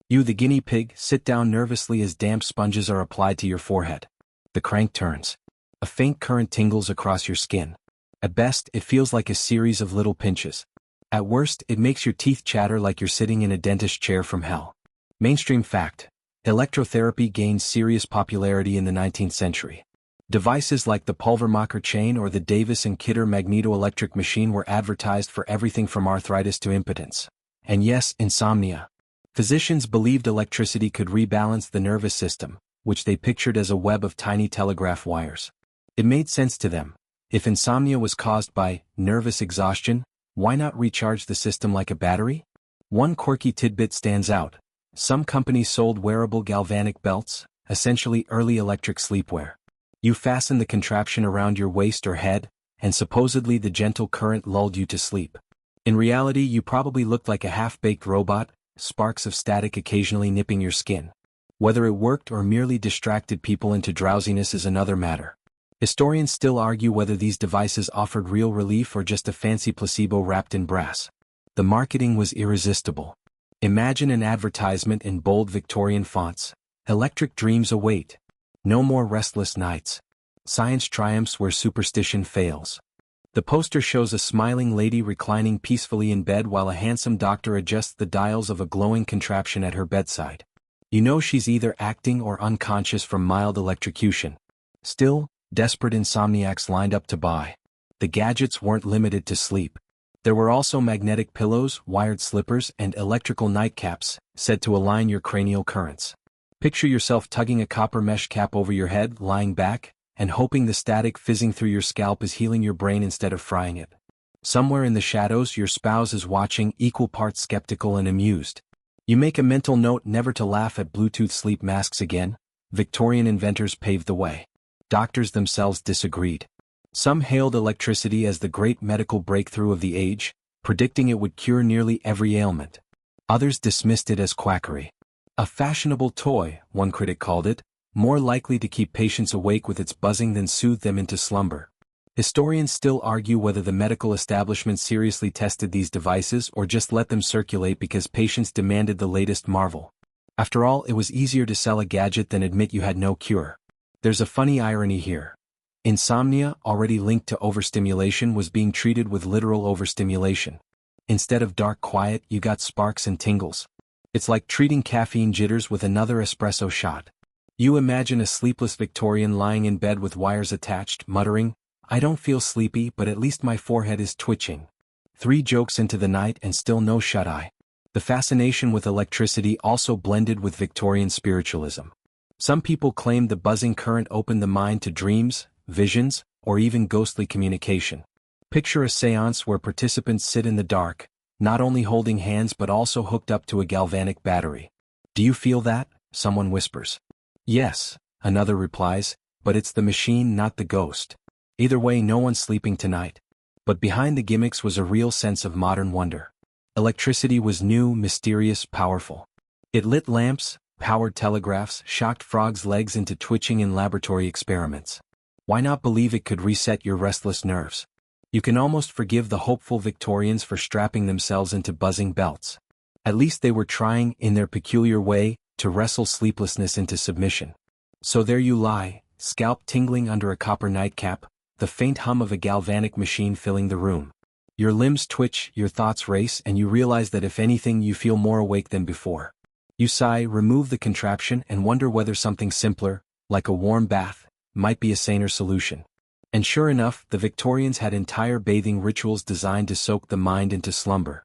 Speaker 1: You, the guinea pig, sit down nervously as damp sponges are applied to your forehead. The crank turns. A faint current tingles across your skin. At best, it feels like a series of little pinches. At worst, it makes your teeth chatter like you're sitting in a dentist chair from hell. Mainstream fact. Electrotherapy gained serious popularity in the 19th century. Devices like the Pulvermacher chain or the Davis and Kidder magnetoelectric machine were advertised for everything from arthritis to impotence. And yes, insomnia. Physicians believed electricity could rebalance the nervous system, which they pictured as a web of tiny telegraph wires. It made sense to them. If insomnia was caused by nervous exhaustion, why not recharge the system like a battery? One quirky tidbit stands out. Some companies sold wearable galvanic belts, essentially early electric sleepwear. You fasten the contraption around your waist or head, and supposedly the gentle current lulled you to sleep. In reality, you probably looked like a half-baked robot, sparks of static occasionally nipping your skin. Whether it worked or merely distracted people into drowsiness is another matter. Historians still argue whether these devices offered real relief or just a fancy placebo wrapped in brass. The marketing was irresistible. Imagine an advertisement in bold Victorian fonts. Electric dreams await. No more restless nights. Science triumphs where superstition fails. The poster shows a smiling lady reclining peacefully in bed while a handsome doctor adjusts the dials of a glowing contraption at her bedside. You know she's either acting or unconscious from mild electrocution. Still, desperate insomniacs lined up to buy. The gadgets weren't limited to sleep. There were also magnetic pillows, wired slippers, and electrical nightcaps, said to align your cranial currents. Picture yourself tugging a copper mesh cap over your head, lying back, and hoping the static fizzing through your scalp is healing your brain instead of frying it. Somewhere in the shadows, your spouse is watching, equal parts skeptical and amused. You make a mental note never to laugh at Bluetooth sleep masks again. Victorian inventors paved the way. Doctors themselves disagreed. Some hailed electricity as the great medical breakthrough of the age, predicting it would cure nearly every ailment. Others dismissed it as quackery. A fashionable toy, one critic called it, more likely to keep patients awake with its buzzing than soothe them into slumber. Historians still argue whether the medical establishment seriously tested these devices or just let them circulate because patients demanded the latest marvel. After all, it was easier to sell a gadget than admit you had no cure. There's a funny irony here. Insomnia, already linked to overstimulation, was being treated with literal overstimulation. Instead of dark quiet, you got sparks and tingles. It's like treating caffeine jitters with another espresso shot. You imagine a sleepless Victorian lying in bed with wires attached, muttering, "I don't feel sleepy, but at least my forehead is twitching." 3 jokes into the night and still no shut-eye. The fascination with electricity also blended with Victorian spiritualism. Some people claimed the buzzing current opened the mind to dreams, visions, or even ghostly communication. Picture a seance where participants sit in the dark, not only holding hands but also hooked up to a galvanic battery. "Do you feel that?" someone whispers. "Yes," another replies, "but it's the machine, not the ghost." Either way, no one's sleeping tonight. But behind the gimmicks was a real sense of modern wonder. Electricity was new, mysterious, powerful. It lit lamps, powered telegraphs, shocked frogs' legs into twitching in laboratory experiments. Why not believe it could reset your restless nerves? You can almost forgive the hopeful Victorians for strapping themselves into buzzing belts. At least they were trying, in their peculiar way, to wrestle sleeplessness into submission. So there you lie, scalp tingling under a copper nightcap, the faint hum of a galvanic machine filling the room. Your limbs twitch, your thoughts race, and you realize that if anything you feel more awake than before. You sigh, remove the contraption, and wonder whether something simpler, like a warm bath, might be a saner solution. And sure enough, the Victorians had entire bathing rituals designed to soak the mind into slumber.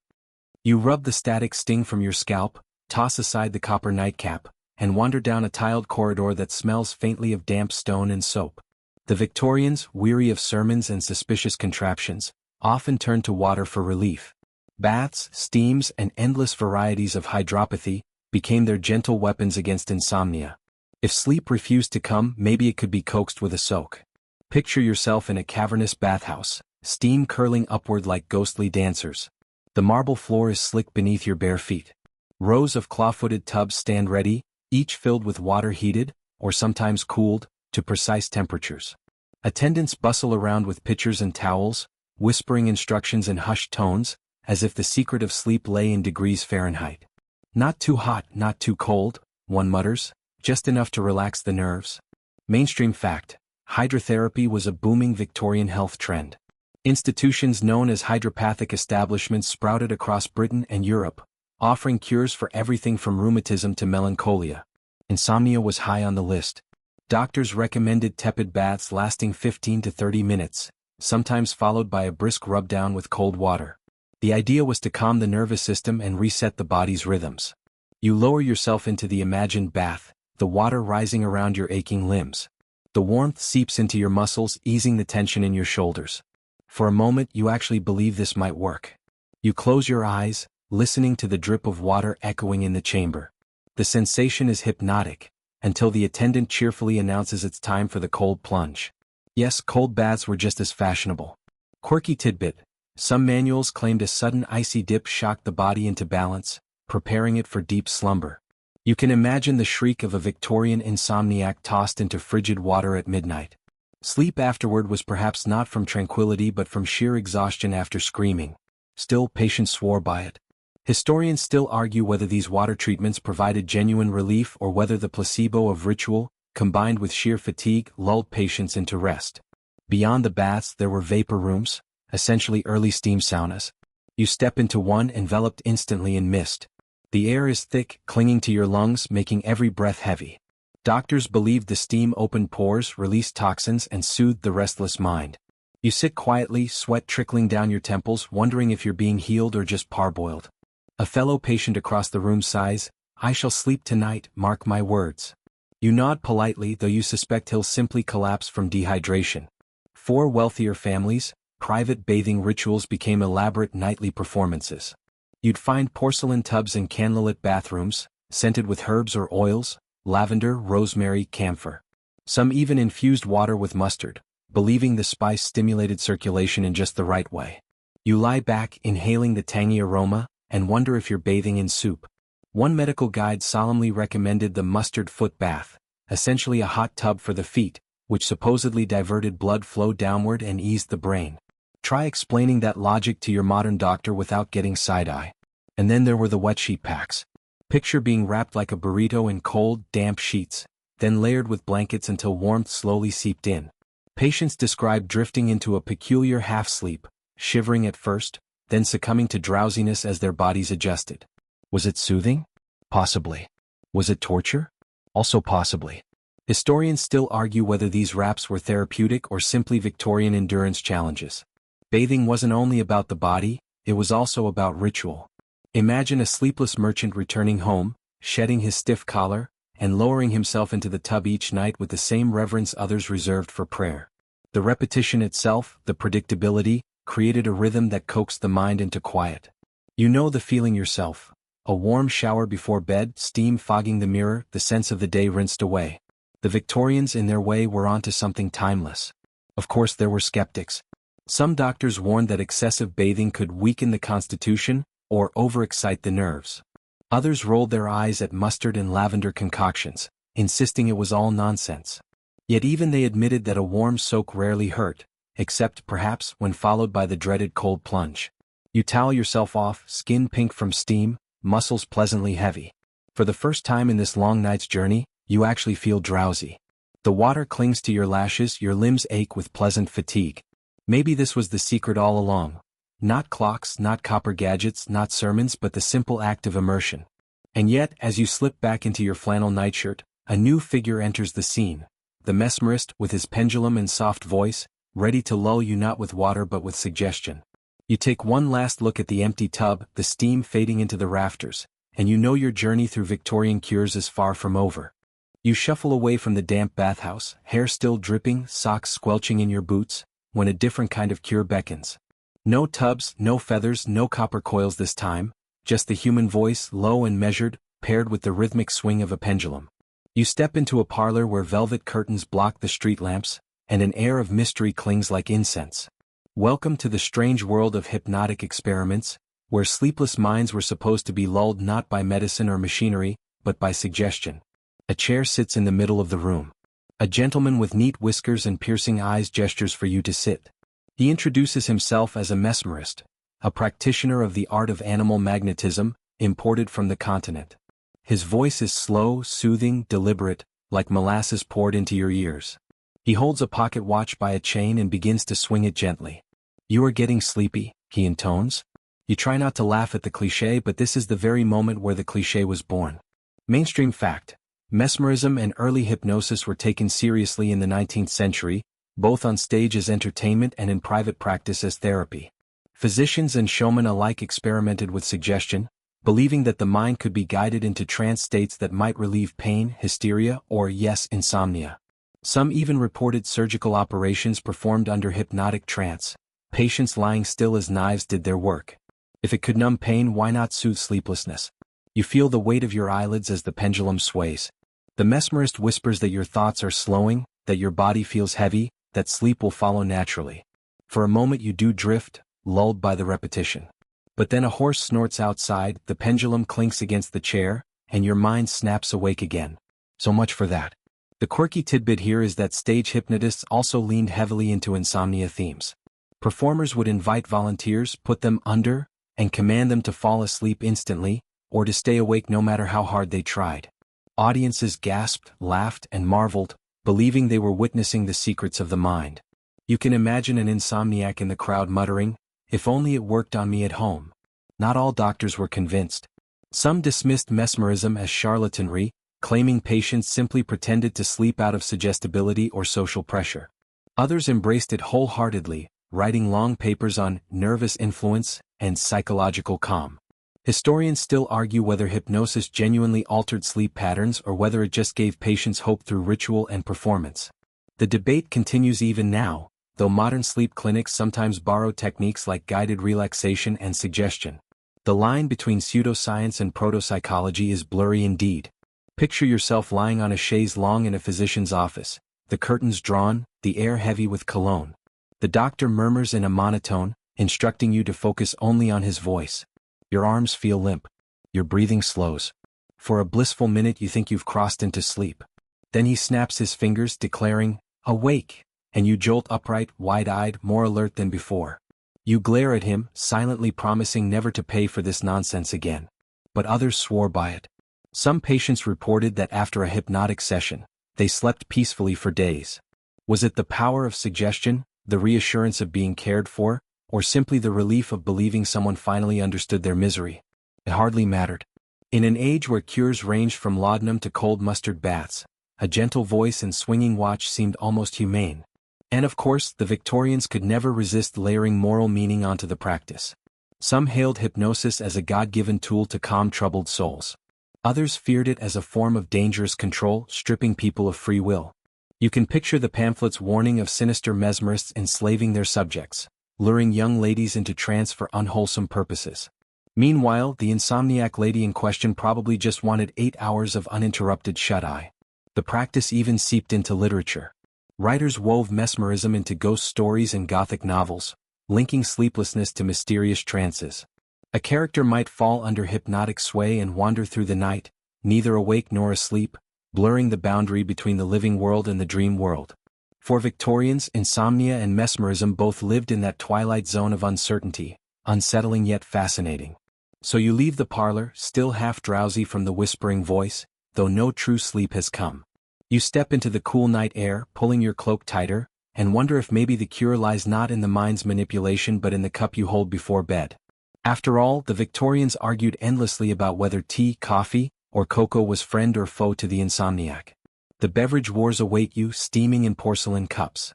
Speaker 1: You rub the static sting from your scalp, toss aside the copper nightcap, and wander down a tiled corridor that smells faintly of damp stone and soap. The Victorians, weary of sermons and suspicious contraptions, often turned to water for relief. Baths, steams, and endless varieties of hydropathy became their gentle weapons against insomnia. If sleep refused to come, maybe it could be coaxed with a soak. Picture yourself in a cavernous bathhouse, steam curling upward like ghostly dancers. The marble floor is slick beneath your bare feet. Rows of claw-footed tubs stand ready, each filled with water heated, or sometimes cooled, to precise temperatures. Attendants bustle around with pitchers and towels, whispering instructions in hushed tones, as if the secret of sleep lay in degrees Fahrenheit. "Not too hot, not too cold," one mutters, "just enough to relax the nerves." Mainstream fact: hydrotherapy was a booming Victorian health trend. Institutions known as hydropathic establishments sprouted across Britain and Europe, offering cures for everything from rheumatism to melancholia. Insomnia was high on the list. Doctors recommended tepid baths lasting 15 to 30 minutes, sometimes followed by a brisk rub-down with cold water. The idea was to calm the nervous system and reset the body's rhythms. You lower yourself into the imagined bath, the water rising around your aching limbs. The warmth seeps into your muscles, easing the tension in your shoulders. For a moment you actually believe this might work. You close your eyes, listening to the drip of water echoing in the chamber. The sensation is hypnotic, until the attendant cheerfully announces it's time for the cold plunge. Yes, cold baths were just as fashionable. Quirky tidbit: some manuals claimed a sudden icy dip shocked the body into balance, preparing it for deep slumber. You can imagine the shriek of a Victorian insomniac tossed into frigid water at midnight. Sleep afterward was perhaps not from tranquility but from sheer exhaustion after screaming. Still, patients swore by it. Historians still argue whether these water treatments provided genuine relief or whether the placebo of ritual, combined with sheer fatigue, lulled patients into rest. Beyond the baths there were vapor rooms, essentially early steam saunas. You step into one enveloped instantly in mist. The air is thick, clinging to your lungs, making every breath heavy. Doctors believed the steam opened pores, released toxins, and soothed the restless mind. You sit quietly, sweat trickling down your temples, wondering if you're being healed or just parboiled. A fellow patient across the room sighs, "I shall sleep tonight, mark my words." You nod politely, though you suspect he'll simply collapse from dehydration. For wealthier families, private bathing rituals became elaborate nightly performances. You'd find porcelain tubs in candlelit bathrooms, scented with herbs or oils, lavender, rosemary, camphor. Some even infused water with mustard, believing the spice stimulated circulation in just the right way. You lie back, inhaling the tangy aroma, and wonder if you're bathing in soup. One medical guide solemnly recommended the mustard foot bath, essentially a hot tub for the feet, which supposedly diverted blood flow downward and eased the brain. Try explaining that logic to your modern doctor without getting side-eye. And then there were the wet sheet packs. Picture being wrapped like a burrito in cold, damp sheets, then layered with blankets until warmth slowly seeped in. Patients described drifting into a peculiar half-sleep, shivering at first, then succumbing to drowsiness as their bodies adjusted. Was it soothing? Possibly. Was it torture? Also possibly. Historians still argue whether these wraps were therapeutic or simply Victorian endurance challenges. Bathing wasn't only about the body, it was also about ritual. Imagine a sleepless merchant returning home, shedding his stiff collar, and lowering himself into the tub each night with the same reverence others reserved for prayer. The repetition itself, the predictability, created a rhythm that coaxed the mind into quiet. You know the feeling yourself. A warm shower before bed, steam fogging the mirror, the sense of the day rinsed away. The Victorians in their way were onto something timeless. Of course there were skeptics. Some doctors warned that excessive bathing could weaken the constitution or overexcite the nerves. Others rolled their eyes at mustard and lavender concoctions, insisting it was all nonsense. Yet even they admitted that a warm soak rarely hurt, except perhaps when followed by the dreaded cold plunge. You towel yourself off, skin pink from steam, muscles pleasantly heavy. For the first time in this long night's journey, you actually feel drowsy. The water clings to your lashes, your limbs ache with pleasant fatigue. Maybe this was the secret all along. Not clocks, not copper gadgets, not sermons, but the simple act of immersion. And yet, as you slip back into your flannel nightshirt, a new figure enters the scene. The mesmerist, with his pendulum and soft voice, ready to lull you not with water but with suggestion. You take one last look at the empty tub, the steam fading into the rafters, and you know your journey through Victorian cures is far from over. You shuffle away from the damp bathhouse, hair still dripping, socks squelching in your boots, when a different kind of cure beckons. No tubs, no feathers, no copper coils this time, just the human voice, low and measured, paired with the rhythmic swing of a pendulum. You step into a parlor where velvet curtains block the street lamps, and an air of mystery clings like incense. Welcome to the strange world of hypnotic experiments, where sleepless minds were supposed to be lulled not by medicine or machinery, but by suggestion. A chair sits in the middle of the room. A gentleman with neat whiskers and piercing eyes gestures for you to sit. He introduces himself as a mesmerist, a practitioner of the art of animal magnetism, imported from the continent. His voice is slow, soothing, deliberate, like molasses poured into your ears. He holds a pocket watch by a chain and begins to swing it gently. "You are getting sleepy," he intones. You try not to laugh at the cliché, but this is the very moment where the cliché was born. Mainstream fact. Mesmerism and early hypnosis were taken seriously in the 19th century, both on stage as entertainment and in private practice as therapy. Physicians and showmen alike experimented with suggestion, believing that the mind could be guided into trance states that might relieve pain, hysteria, or, yes, insomnia. Some even reported surgical operations performed under hypnotic trance, patients lying still as knives did their work. If it could numb pain, why not soothe sleeplessness? You feel the weight of your eyelids as the pendulum sways. The mesmerist whispers that your thoughts are slowing, that your body feels heavy, that sleep will follow naturally. For a moment you do drift, lulled by the repetition. But then a horse snorts outside, the pendulum clinks against the chair, and your mind snaps awake again. So much for that. The quirky tidbit here is that stage hypnotists also leaned heavily into insomnia themes. Performers would invite volunteers, put them under, and command them to fall asleep instantly, or to stay awake no matter how hard they tried. Audiences gasped, laughed, and marveled, believing they were witnessing the secrets of the mind. You can imagine an insomniac in the crowd muttering, "If only it worked on me at home." Not all doctors were convinced. Some dismissed mesmerism as charlatanry, claiming patients simply pretended to sleep out of suggestibility or social pressure. Others embraced it wholeheartedly, writing long papers on nervous influence and psychological calm. Historians still argue whether hypnosis genuinely altered sleep patterns or whether it just gave patients hope through ritual and performance. The debate continues even now, though modern sleep clinics sometimes borrow techniques like guided relaxation and suggestion. The line between pseudoscience and proto-psychology is blurry indeed. Picture yourself lying on a chaise longue in a physician's office, the curtains drawn, the air heavy with cologne. The doctor murmurs in a monotone, instructing you to focus only on his voice. Your arms feel limp. Your breathing slows. For a blissful minute you think you've crossed into sleep. Then he snaps his fingers, declaring, "Awake!" and you jolt upright, wide-eyed, more alert than before. You glare at him, silently promising never to pay for this nonsense again. But others swore by it. Some patients reported that after a hypnotic session, they slept peacefully for days. Was it the power of suggestion, the reassurance of being cared for, or simply the relief of believing someone finally understood their misery? It hardly mattered. In an age where cures ranged from laudanum to cold mustard baths, a gentle voice and swinging watch seemed almost humane. And of course, the Victorians could never resist layering moral meaning onto the practice. Some hailed hypnosis as a God-given tool to calm troubled souls. Others feared it as a form of dangerous control, stripping people of free will. You can picture the pamphlets warning of sinister mesmerists enslaving their subjects, luring young ladies into trance for unwholesome purposes. Meanwhile, the insomniac lady in question probably just wanted 8 hours of uninterrupted shut-eye. The practice even seeped into literature. Writers wove mesmerism into ghost stories and Gothic novels, linking sleeplessness to mysterious trances. A character might fall under hypnotic sway and wander through the night, neither awake nor asleep, blurring the boundary between the living world and the dream world. For Victorians, insomnia and mesmerism both lived in that twilight zone of uncertainty, unsettling yet fascinating. So you leave the parlor, still half drowsy from the whispering voice, though no true sleep has come. You step into the cool night air, pulling your cloak tighter, and wonder if maybe the cure lies not in the mind's manipulation but in the cup you hold before bed. After all, the Victorians argued endlessly about whether tea, coffee, or cocoa was friend or foe to the insomniac. The beverage wars await you, steaming in porcelain cups.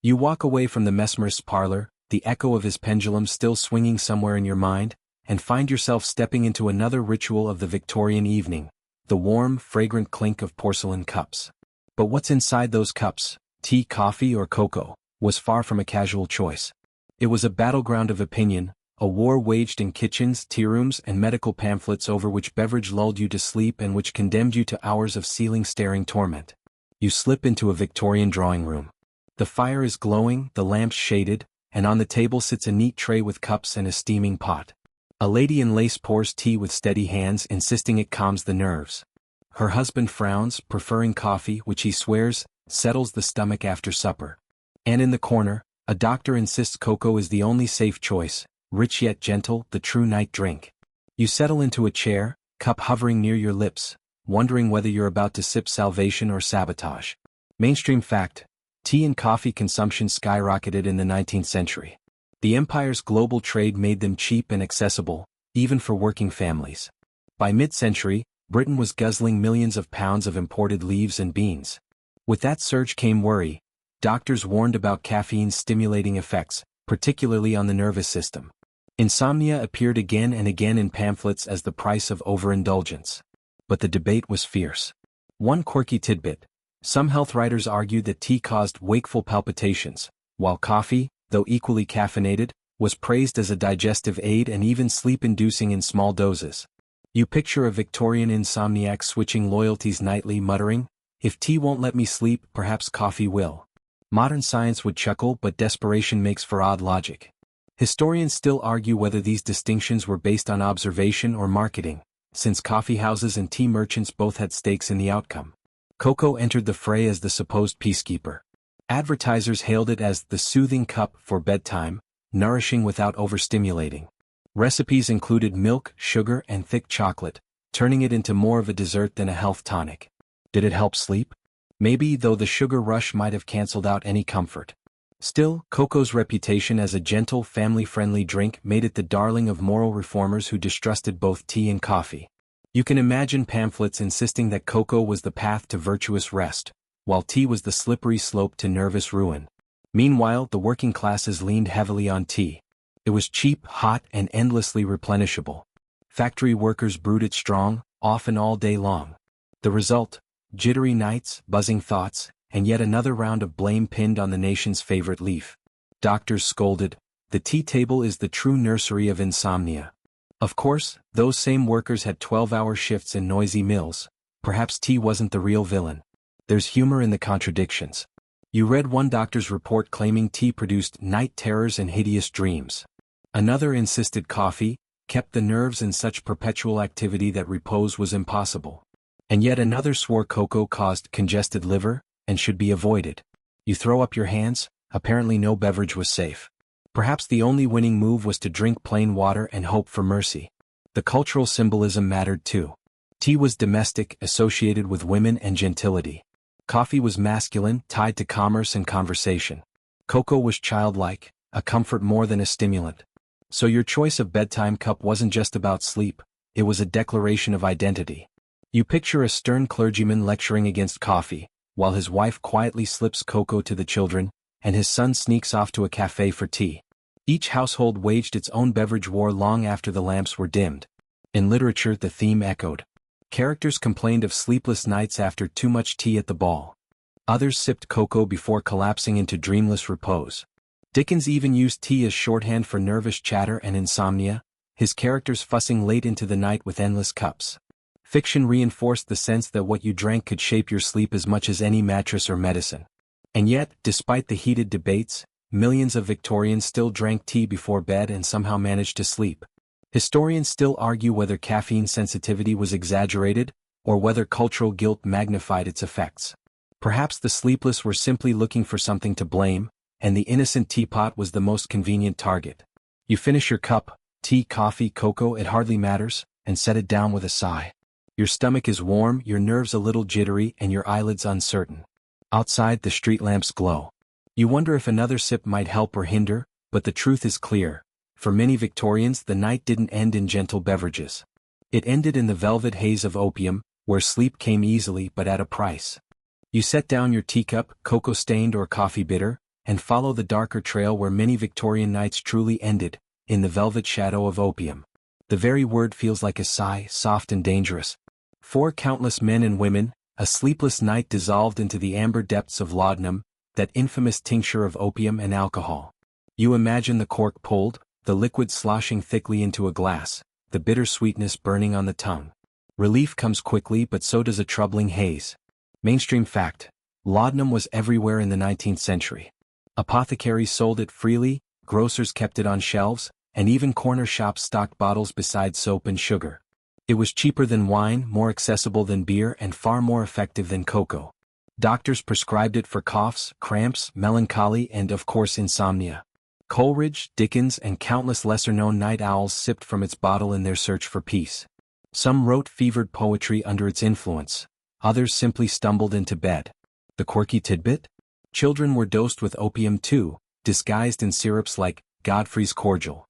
Speaker 1: You walk away from the mesmerist's parlor, the echo of his pendulum still swinging somewhere in your mind, and find yourself stepping into another ritual of the Victorian evening, the warm, fragrant clink of porcelain cups. But what's inside those cups, tea, coffee, or cocoa, was far from a casual choice. It was a battleground of opinion, a war waged in kitchens, tea-rooms, and medical pamphlets over which beverage lulled you to sleep and which condemned you to hours of ceiling-staring torment. You slip into a Victorian drawing room. The fire is glowing, the lamps shaded, and on the table sits a neat tray with cups and a steaming pot. A lady in lace pours tea with steady hands, insisting it calms the nerves. Her husband frowns, preferring coffee, which he swears settles the stomach after supper. And in the corner, a doctor insists cocoa is the only safe choice, rich yet gentle, the true night drink. You settle into a chair, cup hovering near your lips, wondering whether you're about to sip salvation or sabotage. Mainstream fact: tea and coffee consumption skyrocketed in the 19th century. The empire's global trade made them cheap and accessible, even for working families. By mid-century, Britain was guzzling millions of pounds of imported leaves and beans. With that surge came worry. Doctors warned about caffeine's stimulating effects, particularly on the nervous system. Insomnia appeared again and again in pamphlets as the price of overindulgence. But the debate was fierce. One quirky tidbit: some health writers argued that tea caused wakeful palpitations, while coffee, though equally caffeinated, was praised as a digestive aid and even sleep-inducing in small doses. You picture a Victorian insomniac switching loyalties nightly, muttering, "If tea won't let me sleep, perhaps coffee will." Modern science would chuckle, but desperation makes for odd logic. Historians still argue whether these distinctions were based on observation or marketing, since coffeehouses and tea merchants both had stakes in the outcome. Cocoa entered the fray as the supposed peacekeeper. Advertisers hailed it as the soothing cup for bedtime, nourishing without overstimulating. Recipes included milk, sugar, and thick chocolate, turning it into more of a dessert than a health tonic. Did it help sleep? Maybe, though the sugar rush might have cancelled out any comfort. Still, cocoa's reputation as a gentle, family-friendly drink made it the darling of moral reformers who distrusted both tea and coffee. You can imagine pamphlets insisting that cocoa was the path to virtuous rest, while tea was the slippery slope to nervous ruin. Meanwhile, the working classes leaned heavily on tea. It was cheap, hot, and endlessly replenishable. Factory workers brewed it strong, often all day long. The result: jittery nights, buzzing thoughts, and yet another round of blame pinned on the nation's favorite leaf. Doctors scolded, "The tea table is the true nursery of insomnia." Of course, those same workers had 12-hour shifts in noisy mills. Perhaps tea wasn't the real villain. There's humor in the contradictions. You read one doctor's report claiming tea produced night terrors and hideous dreams. Another insisted coffee kept the nerves in such perpetual activity that repose was impossible. And yet another swore cocoa caused congested liver and should be avoided. You throw up your hands. Apparently no beverage was safe. Perhaps the only winning move was to drink plain water and hope for mercy. The cultural symbolism mattered too. Tea was domestic, associated with women and gentility. Coffee was masculine, tied to commerce and conversation. Cocoa was childlike, a comfort more than a stimulant. So your choice of bedtime cup wasn't just about sleep, it was a declaration of identity. You picture a stern clergyman lecturing against coffee, while his wife quietly slips cocoa to the children, and his son sneaks off to a cafe for tea. Each household waged its own beverage war long after the lamps were dimmed. In literature, the theme echoed. Characters complained of sleepless nights after too much tea at the ball. Others sipped cocoa before collapsing into dreamless repose. Dickens even used tea as shorthand for nervous chatter and insomnia, his characters fussing late into the night with endless cups. Fiction reinforced the sense that what you drank could shape your sleep as much as any mattress or medicine. And yet, despite the heated debates, millions of Victorians still drank tea before bed and somehow managed to sleep. Historians still argue whether caffeine sensitivity was exaggerated, or whether cultural guilt magnified its effects. Perhaps the sleepless were simply looking for something to blame, and the innocent teapot was the most convenient target. You finish your cup, tea, coffee, cocoa, it hardly matters, and set it down with a sigh. Your stomach is warm, your nerves a little jittery, and your eyelids uncertain. Outside, the street lamps glow. You wonder if another sip might help or hinder, but the truth is clear. For many Victorians, the night didn't end in gentle beverages. It ended in the velvet haze of opium, where sleep came easily but at a price. You set down your teacup, cocoa-stained or coffee-bitter, and follow the darker trail where many Victorian nights truly ended, in the velvet shadow of opium. The very word feels like a sigh, soft and dangerous. For countless men and women, a sleepless night dissolved into the amber depths of laudanum, that infamous tincture of opium and alcohol. You imagine the cork pulled, the liquid sloshing thickly into a glass, the bitter sweetness burning on the tongue. Relief comes quickly, but so does a troubling haze. Mainstream fact: laudanum was everywhere in the 19th century. Apothecaries sold it freely, grocers kept it on shelves, and even corner shops stocked bottles beside soap and sugar. It was cheaper than wine, more accessible than beer, and far more effective than cocoa. Doctors prescribed it for coughs, cramps, melancholy, and of course insomnia. Coleridge, Dickens, and countless lesser-known night owls sipped from its bottle in their search for peace. Some wrote fevered poetry under its influence, others simply stumbled into bed. The quirky tidbit? Children were dosed with opium too, disguised in syrups like Godfrey's cordial.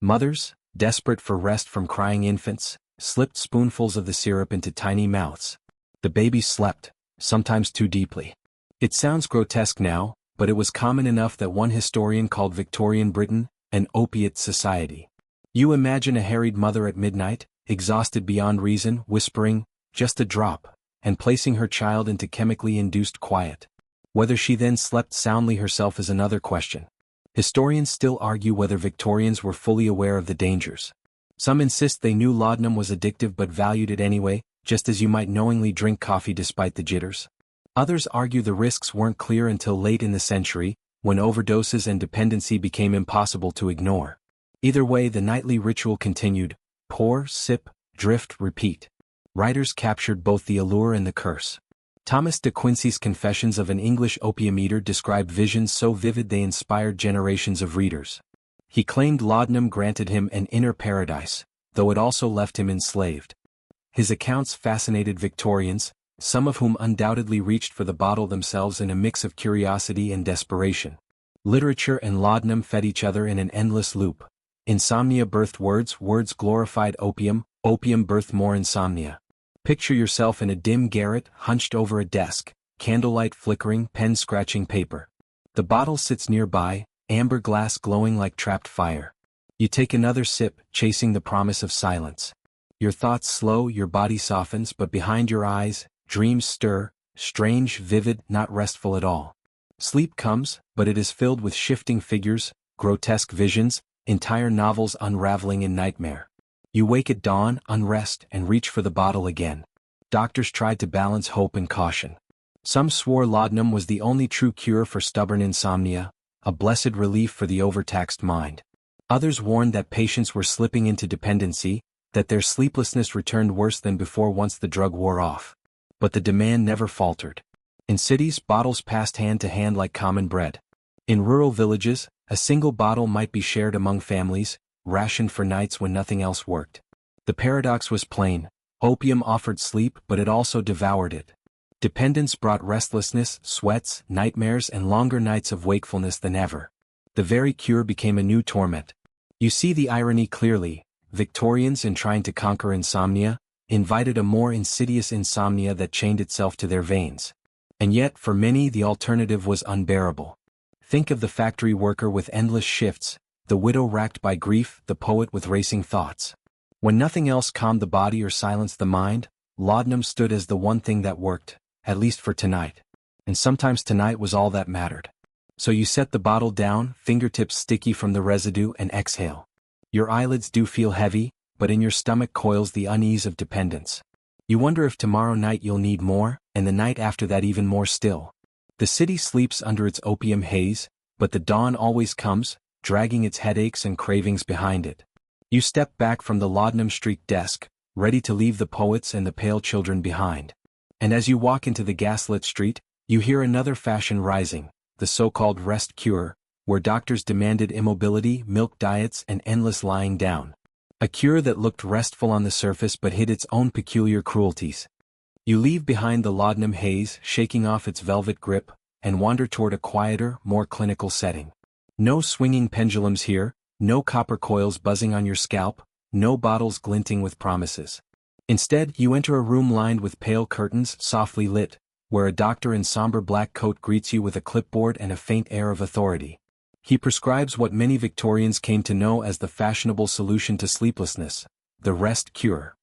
Speaker 1: Mothers, desperate for rest from crying infants, slipped spoonfuls of the syrup into tiny mouths. The babies slept, sometimes too deeply. It sounds grotesque now, but it was common enough that one historian called Victorian Britain an opiate society. You imagine a harried mother at midnight, exhausted beyond reason, whispering, "Just a drop," and placing her child into chemically induced quiet. Whether she then slept soundly herself is another question. Historians still argue whether Victorians were fully aware of the dangers. Some insist they knew laudanum was addictive but valued it anyway, just as you might knowingly drink coffee despite the jitters. Others argue the risks weren't clear until late in the century, when overdoses and dependency became impossible to ignore. Either way, the nightly ritual continued: pour, sip, drift, repeat. Writers captured both the allure and the curse. Thomas de Quincey's Confessions of an English Opium Eater described visions so vivid they inspired generations of readers. He claimed laudanum granted him an inner paradise, though it also left him enslaved. His accounts fascinated Victorians, some of whom undoubtedly reached for the bottle themselves in a mix of curiosity and desperation. Literature and laudanum fed each other in an endless loop. Insomnia birthed words, words glorified opium, opium birthed more insomnia. Picture yourself in a dim garret, hunched over a desk, candlelight flickering, pen scratching paper. The bottle sits nearby, amber glass glowing like trapped fire. You take another sip, chasing the promise of silence. Your thoughts slow, your body softens, but behind your eyes, dreams stir, strange, vivid, not restful at all. Sleep comes, but it is filled with shifting figures, grotesque visions, entire novels unraveling in nightmare. You wake at dawn, unrest, and reach for the bottle again. Doctors tried to balance hope and caution. Some swore laudanum was the only true cure for stubborn insomnia, a blessed relief for the overtaxed mind. Others warned that patients were slipping into dependency, that their sleeplessness returned worse than before once the drug wore off. But the demand never faltered. In cities, bottles passed hand to hand like common bread. In rural villages, a single bottle might be shared among families, rationed for nights when nothing else worked. The paradox was plain: opium offered sleep, but it also devoured it. Dependence brought restlessness, sweats, nightmares, and longer nights of wakefulness than ever. The very cure became a new torment. You see the irony clearly. Victorians, in trying to conquer insomnia, invited a more insidious insomnia that chained itself to their veins. And yet, for many, the alternative was unbearable. Think of the factory worker with endless shifts, the widow racked by grief, the poet with racing thoughts. When nothing else calmed the body or silenced the mind, laudanum stood as the one thing that worked, at least for tonight. And sometimes tonight was all that mattered. So you set the bottle down, fingertips sticky from the residue, and exhale. Your eyelids do feel heavy, but in your stomach coils the unease of dependence. You wonder if tomorrow night you'll need more, and the night after that even more still. The city sleeps under its opium haze, but the dawn always comes, dragging its headaches and cravings behind it. You step back from the laudanum-streaked desk, ready to leave the poets and the pale children behind. And as you walk into the gaslit street, you hear another fashion rising, the so-called rest cure, where doctors demanded immobility, milk diets, and endless lying down. A cure that looked restful on the surface but hid its own peculiar cruelties. You leave behind the laudanum haze, shaking off its velvet grip, and wander toward a quieter, more clinical setting. No swinging pendulums here, no copper coils buzzing on your scalp, no bottles glinting with promises. Instead, you enter a room lined with pale curtains, softly lit, where a doctor in somber black coat greets you with a clipboard and a faint air of authority. He prescribes what many Victorians came to know as the fashionable solution to sleeplessness, the rest cure.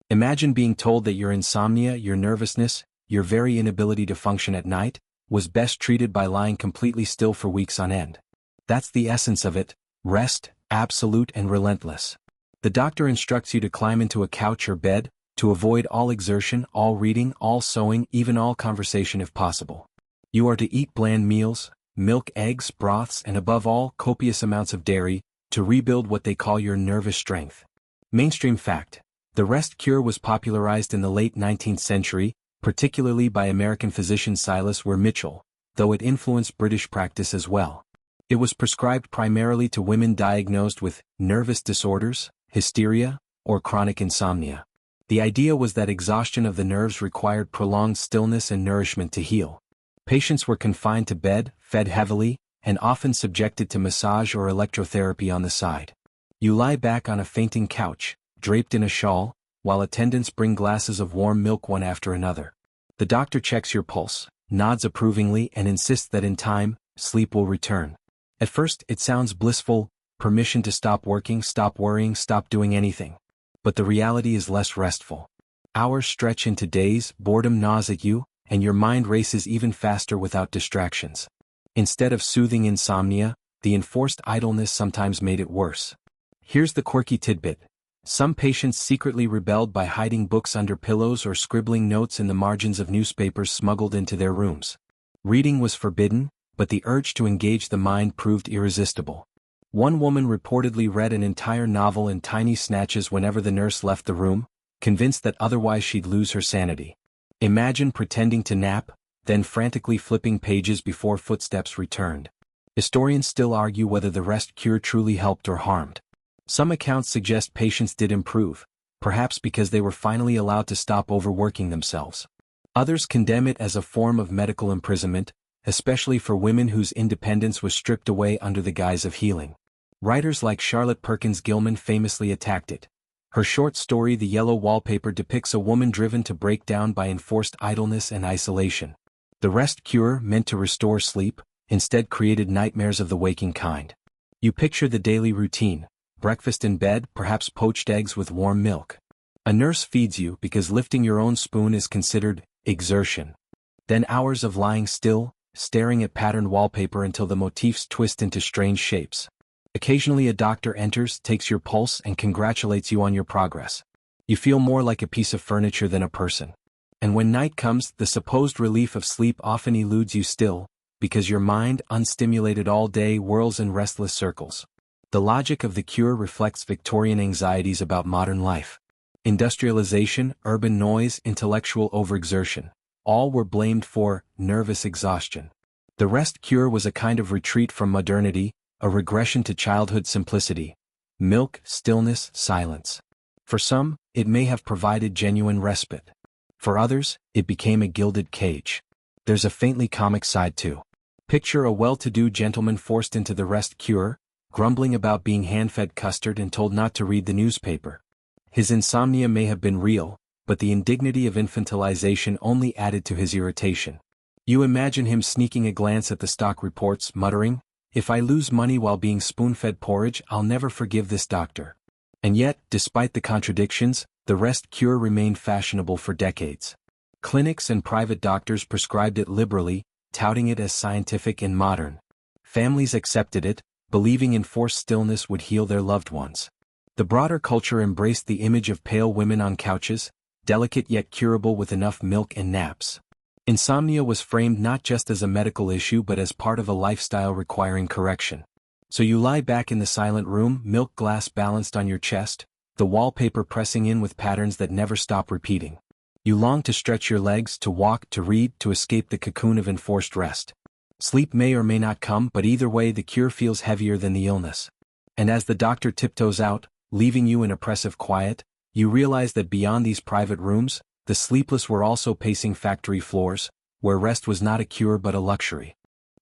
Speaker 1: Imagine being told that your insomnia, your nervousness, your very inability to function at night, was best treated by lying completely still for weeks on end. That's the essence of it: rest, absolute and relentless. The doctor instructs you to climb into a couch or bed, to avoid all exertion, all reading, all sewing, even all conversation if possible. You are to eat bland meals, milk, eggs, broths, and above all, copious amounts of dairy, to rebuild what they call your nervous strength. Mainstream fact: the rest cure was popularized in the late 19th century, particularly by American physician Silas Weir Mitchell, though it influenced British practice as well. It was prescribed primarily to women diagnosed with nervous disorders, hysteria, or chronic insomnia. The idea was that exhaustion of the nerves required prolonged stillness and nourishment to heal. Patients were confined to bed, fed heavily, and often subjected to massage or electrotherapy on the side. You lie back on a fainting couch, draped in a shawl, while attendants bring glasses of warm milk one after another. The doctor checks your pulse, nods approvingly and insists that in time, sleep will return. At first, it sounds blissful, permission to stop working, stop worrying, stop doing anything. But the reality is less restful. Hours stretch into days, boredom gnaws at you, and your mind races even faster without distractions. Instead of soothing insomnia, the enforced idleness sometimes made it worse. Here's the quirky tidbit. Some patients secretly rebelled by hiding books under pillows or scribbling notes in the margins of newspapers smuggled into their rooms. Reading was forbidden, but the urge to engage the mind proved irresistible. One woman reportedly read an entire novel in tiny snatches whenever the nurse left the room, convinced that otherwise she'd lose her sanity. Imagine pretending to nap, then frantically flipping pages before footsteps returned. Historians still argue whether the rest cure truly helped or harmed. Some accounts suggest patients did improve, perhaps because they were finally allowed to stop overworking themselves. Others condemn it as a form of medical imprisonment, especially for women whose independence was stripped away under the guise of healing. Writers like Charlotte Perkins Gilman famously attacked it. Her short story The Yellow Wallpaper depicts a woman driven to break down by enforced idleness and isolation. The rest cure, meant to restore sleep, instead created nightmares of the waking kind. You picture the daily routine. Breakfast in bed, perhaps poached eggs with warm milk. A nurse feeds you because lifting your own spoon is considered exertion. Then hours of lying still, staring at patterned wallpaper until the motifs twist into strange shapes. Occasionally a doctor enters, takes your pulse and congratulates you on your progress. You feel more like a piece of furniture than a person. And when night comes, the supposed relief of sleep often eludes you still, because your mind, unstimulated all day, whirls in restless circles. The logic of the cure reflects Victorian anxieties about modern life. Industrialization, urban noise, intellectual overexertion. All were blamed for nervous exhaustion. The rest cure was a kind of retreat from modernity, a regression to childhood simplicity. Milk, stillness, silence. For some, it may have provided genuine respite. For others, it became a gilded cage. There's a faintly comic side too. Picture a well-to-do gentleman forced into the rest cure, grumbling about being hand-fed custard and told not to read the newspaper. His insomnia may have been real, but the indignity of infantilization only added to his irritation. You imagine him sneaking a glance at the stock reports, muttering, "If I lose money while being spoon-fed porridge, I'll never forgive this doctor." And yet, despite the contradictions, the rest cure remained fashionable for decades. Clinics and private doctors prescribed it liberally, touting it as scientific and modern. Families accepted it, believing enforced stillness would heal their loved ones. The broader culture embraced the image of pale women on couches, delicate yet curable with enough milk and naps. Insomnia was framed not just as a medical issue but as part of a lifestyle requiring correction. So you lie back in the silent room, milk glass balanced on your chest, the wallpaper pressing in with patterns that never stop repeating. You long to stretch your legs, to walk, to read, to escape the cocoon of enforced rest. Sleep may or may not come, but either way the cure feels heavier than the illness. And as the doctor tiptoes out, leaving you in oppressive quiet, you realize that beyond these private rooms, the sleepless were also pacing factory floors, where rest was not a cure but a luxury.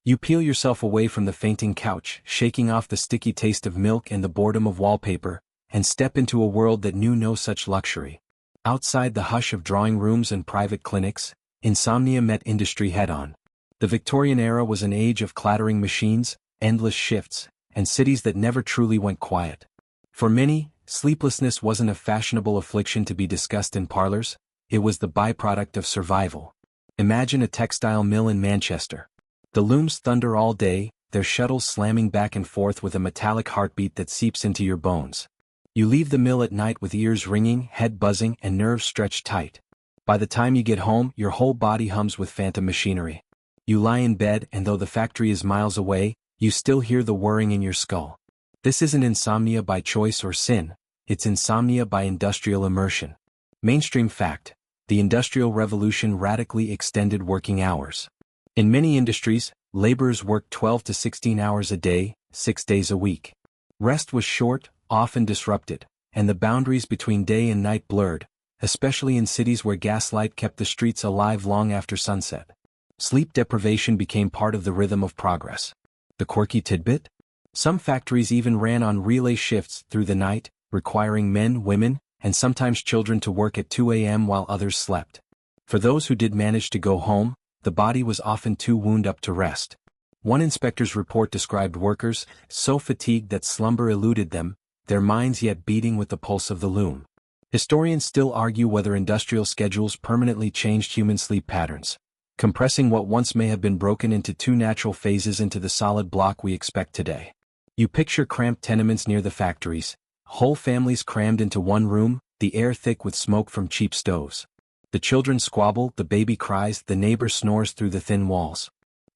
Speaker 1: You peel yourself away from the fainting couch, shaking off the sticky taste of milk and the boredom of wallpaper, and step into a world that knew no such luxury. Outside the hush of drawing rooms and private clinics, insomnia met industry head-on. The Victorian era was an age of clattering machines, endless shifts, and cities that never truly went quiet. For many, sleeplessness wasn't a fashionable affliction to be discussed in parlors, it was the byproduct of survival. Imagine a textile mill in Manchester. The looms thunder all day, their shuttles slamming back and forth with a metallic heartbeat that seeps into your bones. You leave the mill at night with ears ringing, head buzzing, and nerves stretched tight. By the time you get home, your whole body hums with phantom machinery. You lie in bed, and though the factory is miles away, you still hear the whirring in your skull. This isn't insomnia by choice or sin, it's insomnia by industrial immersion. Mainstream fact: the Industrial Revolution radically extended working hours. In many industries, laborers worked 12 to 16 hours a day, 6 days a week. Rest was short, often disrupted, and the boundaries between day and night blurred, especially in cities where gaslight kept the streets alive long after sunset. Sleep deprivation became part of the rhythm of progress. The quirky tidbit? Some factories even ran on relay shifts through the night, requiring men, women, and sometimes children to work at 2 a.m. while others slept. For those who did manage to go home, the body was often too wound up to rest. One inspector's report described workers so fatigued that slumber eluded them, their minds yet beating with the pulse of the loom. Historians still argue whether industrial schedules permanently changed human sleep patterns, compressing what once may have been broken into two natural phases into the solid block we expect today. You picture cramped tenements near the factories, whole families crammed into one room, the air thick with smoke from cheap stoves. The children squabble, the baby cries, the neighbor snores through the thin walls.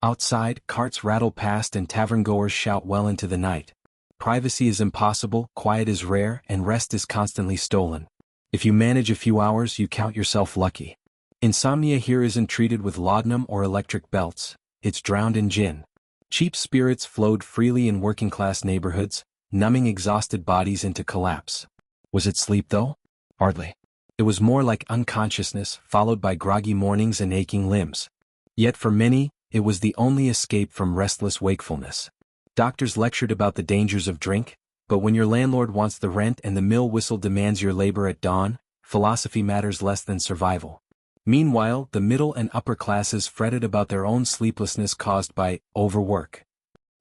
Speaker 1: Outside, carts rattle past and tavern-goers shout well into the night. Privacy is impossible, quiet is rare, and rest is constantly stolen. If you manage a few hours, you count yourself lucky. Insomnia here isn't treated with laudanum or electric belts, it's drowned in gin. Cheap spirits flowed freely in working-class neighborhoods, numbing exhausted bodies into collapse. Was it sleep though? Hardly. It was more like unconsciousness, followed by groggy mornings and aching limbs. Yet for many, it was the only escape from restless wakefulness. Doctors lectured about the dangers of drink, but when your landlord wants the rent and the mill whistle demands your labor at dawn, philosophy matters less than survival. Meanwhile, the middle and upper classes fretted about their own sleeplessness caused by overwork.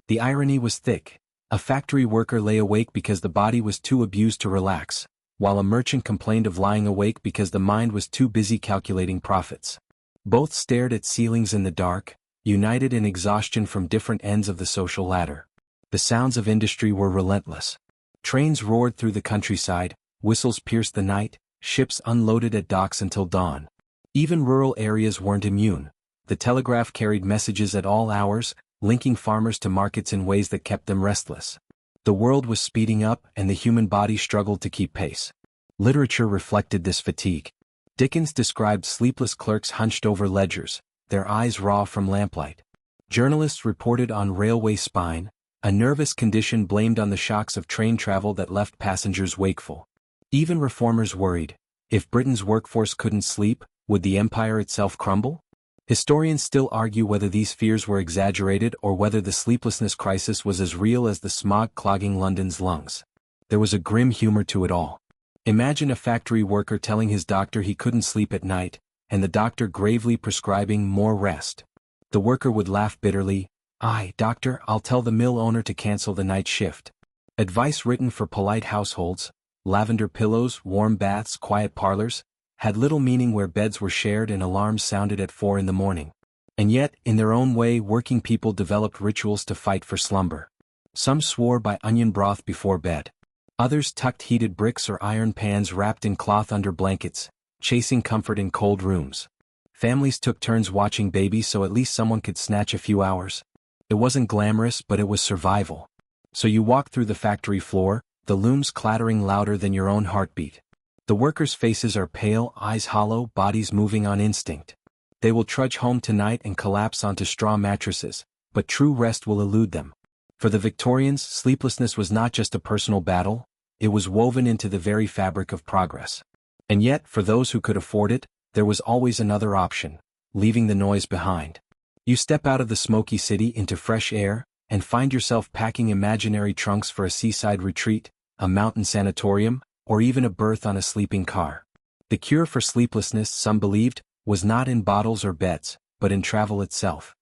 Speaker 1: The irony was thick. A factory worker lay awake because the body was too abused to relax, while a merchant complained of lying awake because the mind was too busy calculating profits. Both stared at ceilings in the dark, united in exhaustion from different ends of the social ladder. The sounds of industry were relentless. Trains roared through the countryside, whistles pierced the night, ships unloaded at docks until dawn. Even rural areas weren't immune. The telegraph carried messages at all hours, linking farmers to markets in ways that kept them restless. The world was speeding up and the human body struggled to keep pace. Literature reflected this fatigue. Dickens described sleepless clerks hunched over ledgers, their eyes raw from lamplight. Journalists reported on railway spine, a nervous condition blamed on the shocks of train travel that left passengers wakeful. Even reformers worried, if Britain's workforce couldn't sleep, would the empire itself crumble? Historians still argue whether these fears were exaggerated or whether the sleeplessness crisis was as real as the smog clogging London's lungs. There was a grim humor to it all. Imagine a factory worker telling his doctor he couldn't sleep at night, and the doctor gravely prescribing more rest. The worker would laugh bitterly, "Aye, doctor, I'll tell the mill owner to cancel the night shift." Advice written for polite households, lavender pillows, warm baths, quiet parlors, had little meaning where beds were shared and alarms sounded at 4 in the morning. And yet, in their own way, working people developed rituals to fight for slumber. Some swore by onion broth before bed. Others tucked heated bricks or iron pans wrapped in cloth under blankets, chasing comfort in cold rooms. Families took turns watching babies so at least someone could snatch a few hours. It wasn't glamorous, but it was survival. So you walked through the factory floor, the looms clattering louder than your own heartbeat. The workers' faces are pale, eyes hollow, bodies moving on instinct. They will trudge home tonight and collapse onto straw mattresses, but true rest will elude them. For the Victorians, sleeplessness was not just a personal battle, it was woven into the very fabric of progress. And yet, for those who could afford it, there was always another option, leaving the noise behind. You step out of the smoky city into fresh air, and find yourself packing imaginary trunks for a seaside retreat, a mountain sanatorium, or even a berth on a sleeping car. The cure for sleeplessness, some believed, was not in bottles or beds, but in travel itself.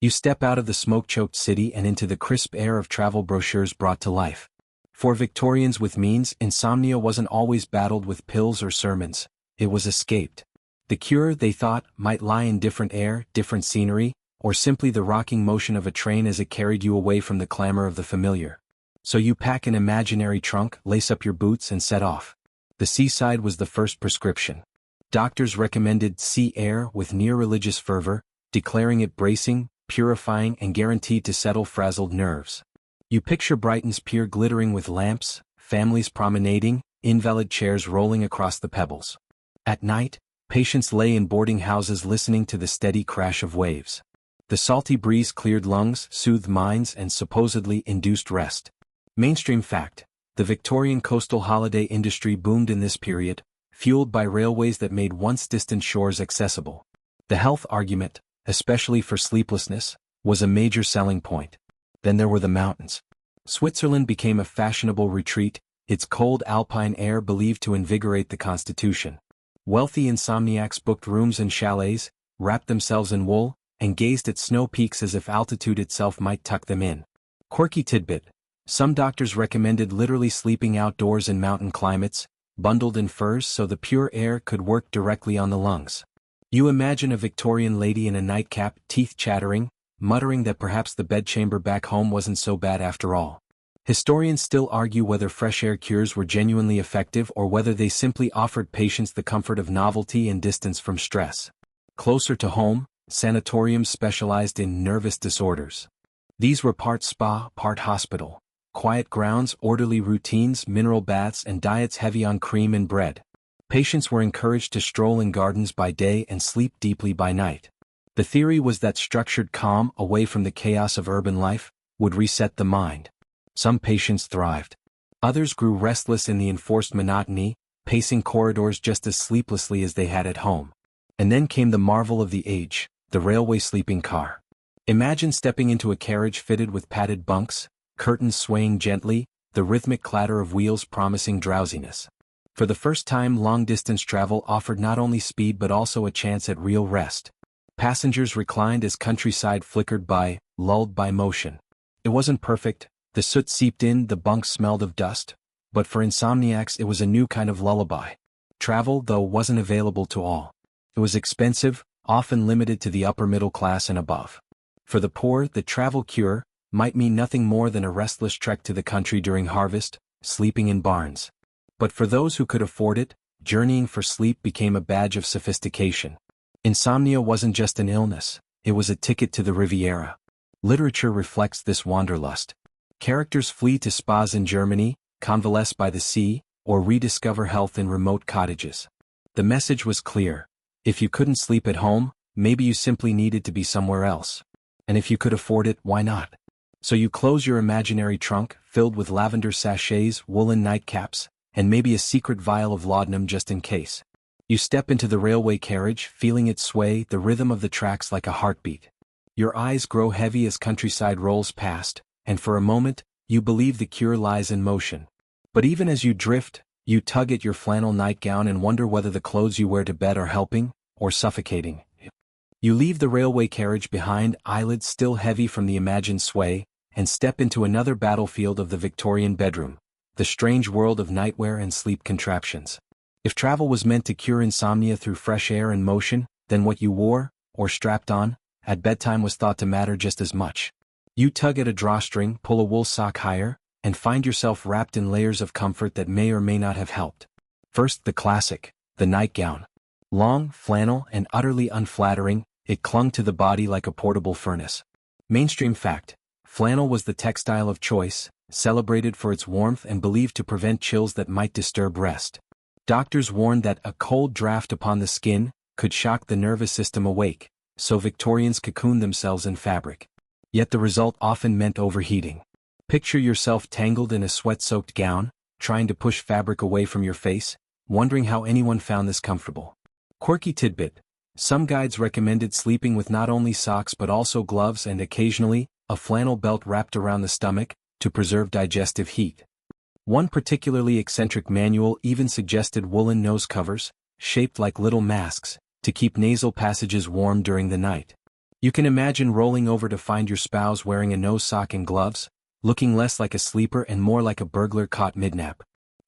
Speaker 1: You step out of the smoke-choked city and into the crisp air of travel brochures brought to life. For Victorians with means, insomnia wasn't always battled with pills or sermons, it was escaped. The cure, they thought, might lie in different air, different scenery, or simply the rocking motion of a train as it carried you away from the clamor of the familiar. So you pack an imaginary trunk, lace up your boots and set off. The seaside was the first prescription. Doctors recommended sea air with near-religious fervor, declaring it bracing, purifying and guaranteed to settle frazzled nerves. You picture Brighton's pier glittering with lamps, families promenading, invalid chairs rolling across the pebbles. At night, patients lay in boarding houses listening to the steady crash of waves. The salty breeze cleared lungs, soothed minds and supposedly induced rest. Mainstream fact: the Victorian coastal holiday industry boomed in this period, fueled by railways that made once distant shores accessible. The health argument, especially for sleeplessness, was a major selling point. Then there were the mountains. Switzerland became a fashionable retreat, its cold alpine air believed to invigorate the constitution. Wealthy insomniacs booked rooms in chalets, wrapped themselves in wool, and gazed at snow peaks as if altitude itself might tuck them in. Quirky tidbit: some doctors recommended literally sleeping outdoors in mountain climates, bundled in furs so the pure air could work directly on the lungs. You imagine a Victorian lady in a nightcap, teeth chattering, muttering that perhaps the bedchamber back home wasn't so bad after all. Historians still argue whether fresh air cures were genuinely effective or whether they simply offered patients the comfort of novelty and distance from stress. Closer to home, sanatoriums specialized in nervous disorders. These were part spa, part hospital. Quiet grounds, orderly routines, mineral baths, and diets heavy on cream and bread. Patients were encouraged to stroll in gardens by day and sleep deeply by night. The theory was that structured calm, away from the chaos of urban life, would reset the mind. Some patients thrived. Others grew restless in the enforced monotony, pacing corridors just as sleeplessly as they had at home. And then came the marvel of the age, the railway sleeping car. Imagine stepping into a carriage fitted with padded bunks, curtains swaying gently, the rhythmic clatter of wheels promising drowsiness. For the first time, long-distance travel offered not only speed but also a chance at real rest. Passengers reclined as countryside flickered by, lulled by motion. It wasn't perfect, the soot seeped in, the bunks smelled of dust, but for insomniacs it was a new kind of lullaby. Travel, though, wasn't available to all. It was expensive, often limited to the upper middle class and above. For the poor, the travel cure might mean nothing more than a restless trek to the country during harvest, sleeping in barns. But for those who could afford it, journeying for sleep became a badge of sophistication. Insomnia wasn't just an illness, it was a ticket to the Riviera. Literature reflects this wanderlust. Characters flee to spas in Germany, convalesce by the sea, or rediscover health in remote cottages. The message was clear: if you couldn't sleep at home, maybe you simply needed to be somewhere else. And if you could afford it, why not? So you close your imaginary trunk, filled with lavender sachets, woolen nightcaps, and maybe a secret vial of laudanum just in case. You step into the railway carriage, feeling it sway, the rhythm of the tracks like a heartbeat. Your eyes grow heavy as countryside rolls past, and for a moment, you believe the cure lies in motion. But even as you drift, you tug at your flannel nightgown and wonder whether the clothes you wear to bed are helping, or suffocating. You leave the railway carriage behind, eyelids still heavy from the imagined sway, and step into another battlefield of the Victorian bedroom, the strange world of nightwear and sleep contraptions. If travel was meant to cure insomnia through fresh air and motion, then what you wore, or strapped on, at bedtime was thought to matter just as much. You tug at a drawstring, pull a wool sock higher, and find yourself wrapped in layers of comfort that may or may not have helped. First, the classic, the nightgown. Long, flannel, and utterly unflattering, it clung to the body like a portable furnace. Mainstream fact: flannel was the textile of choice, celebrated for its warmth and believed to prevent chills that might disturb rest. Doctors warned that a cold draft upon the skin could shock the nervous system awake, so Victorians cocooned themselves in fabric. Yet the result often meant overheating. Picture yourself tangled in a sweat-soaked gown, trying to push fabric away from your face, wondering how anyone found this comfortable. Quirky tidbit: some guides recommended sleeping with not only socks but also gloves and occasionally, a flannel belt wrapped around the stomach, to preserve digestive heat. One particularly eccentric manual even suggested woolen nose covers, shaped like little masks, to keep nasal passages warm during the night. You can imagine rolling over to find your spouse wearing a nose sock and gloves, looking less like a sleeper and more like a burglar caught midnap.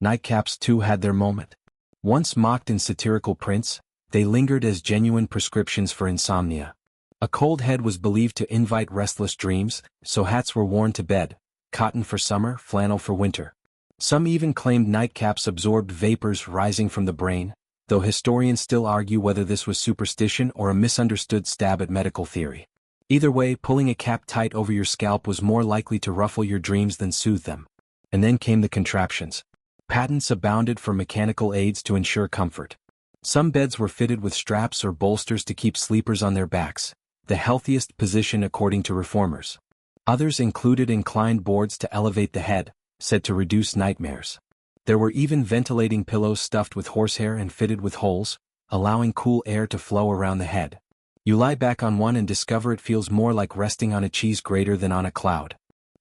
Speaker 1: Nightcaps too had their moment. Once mocked in satirical prints, they lingered as genuine prescriptions for insomnia. A cold head was believed to invite restless dreams, so hats were worn to bed, cotton for summer, flannel for winter. Some even claimed nightcaps absorbed vapors rising from the brain, though historians still argue whether this was superstition or a misunderstood stab at medical theory. Either way, pulling a cap tight over your scalp was more likely to ruffle your dreams than soothe them. And then came the contraptions. Patents abounded for mechanical aids to ensure comfort. Some beds were fitted with straps or bolsters to keep sleepers on their backs, the healthiest position according to reformers. Others included inclined boards to elevate the head, said to reduce nightmares. There were even ventilating pillows stuffed with horsehair and fitted with holes, allowing cool air to flow around the head. You lie back on one and discover it feels more like resting on a cheese grater than on a cloud.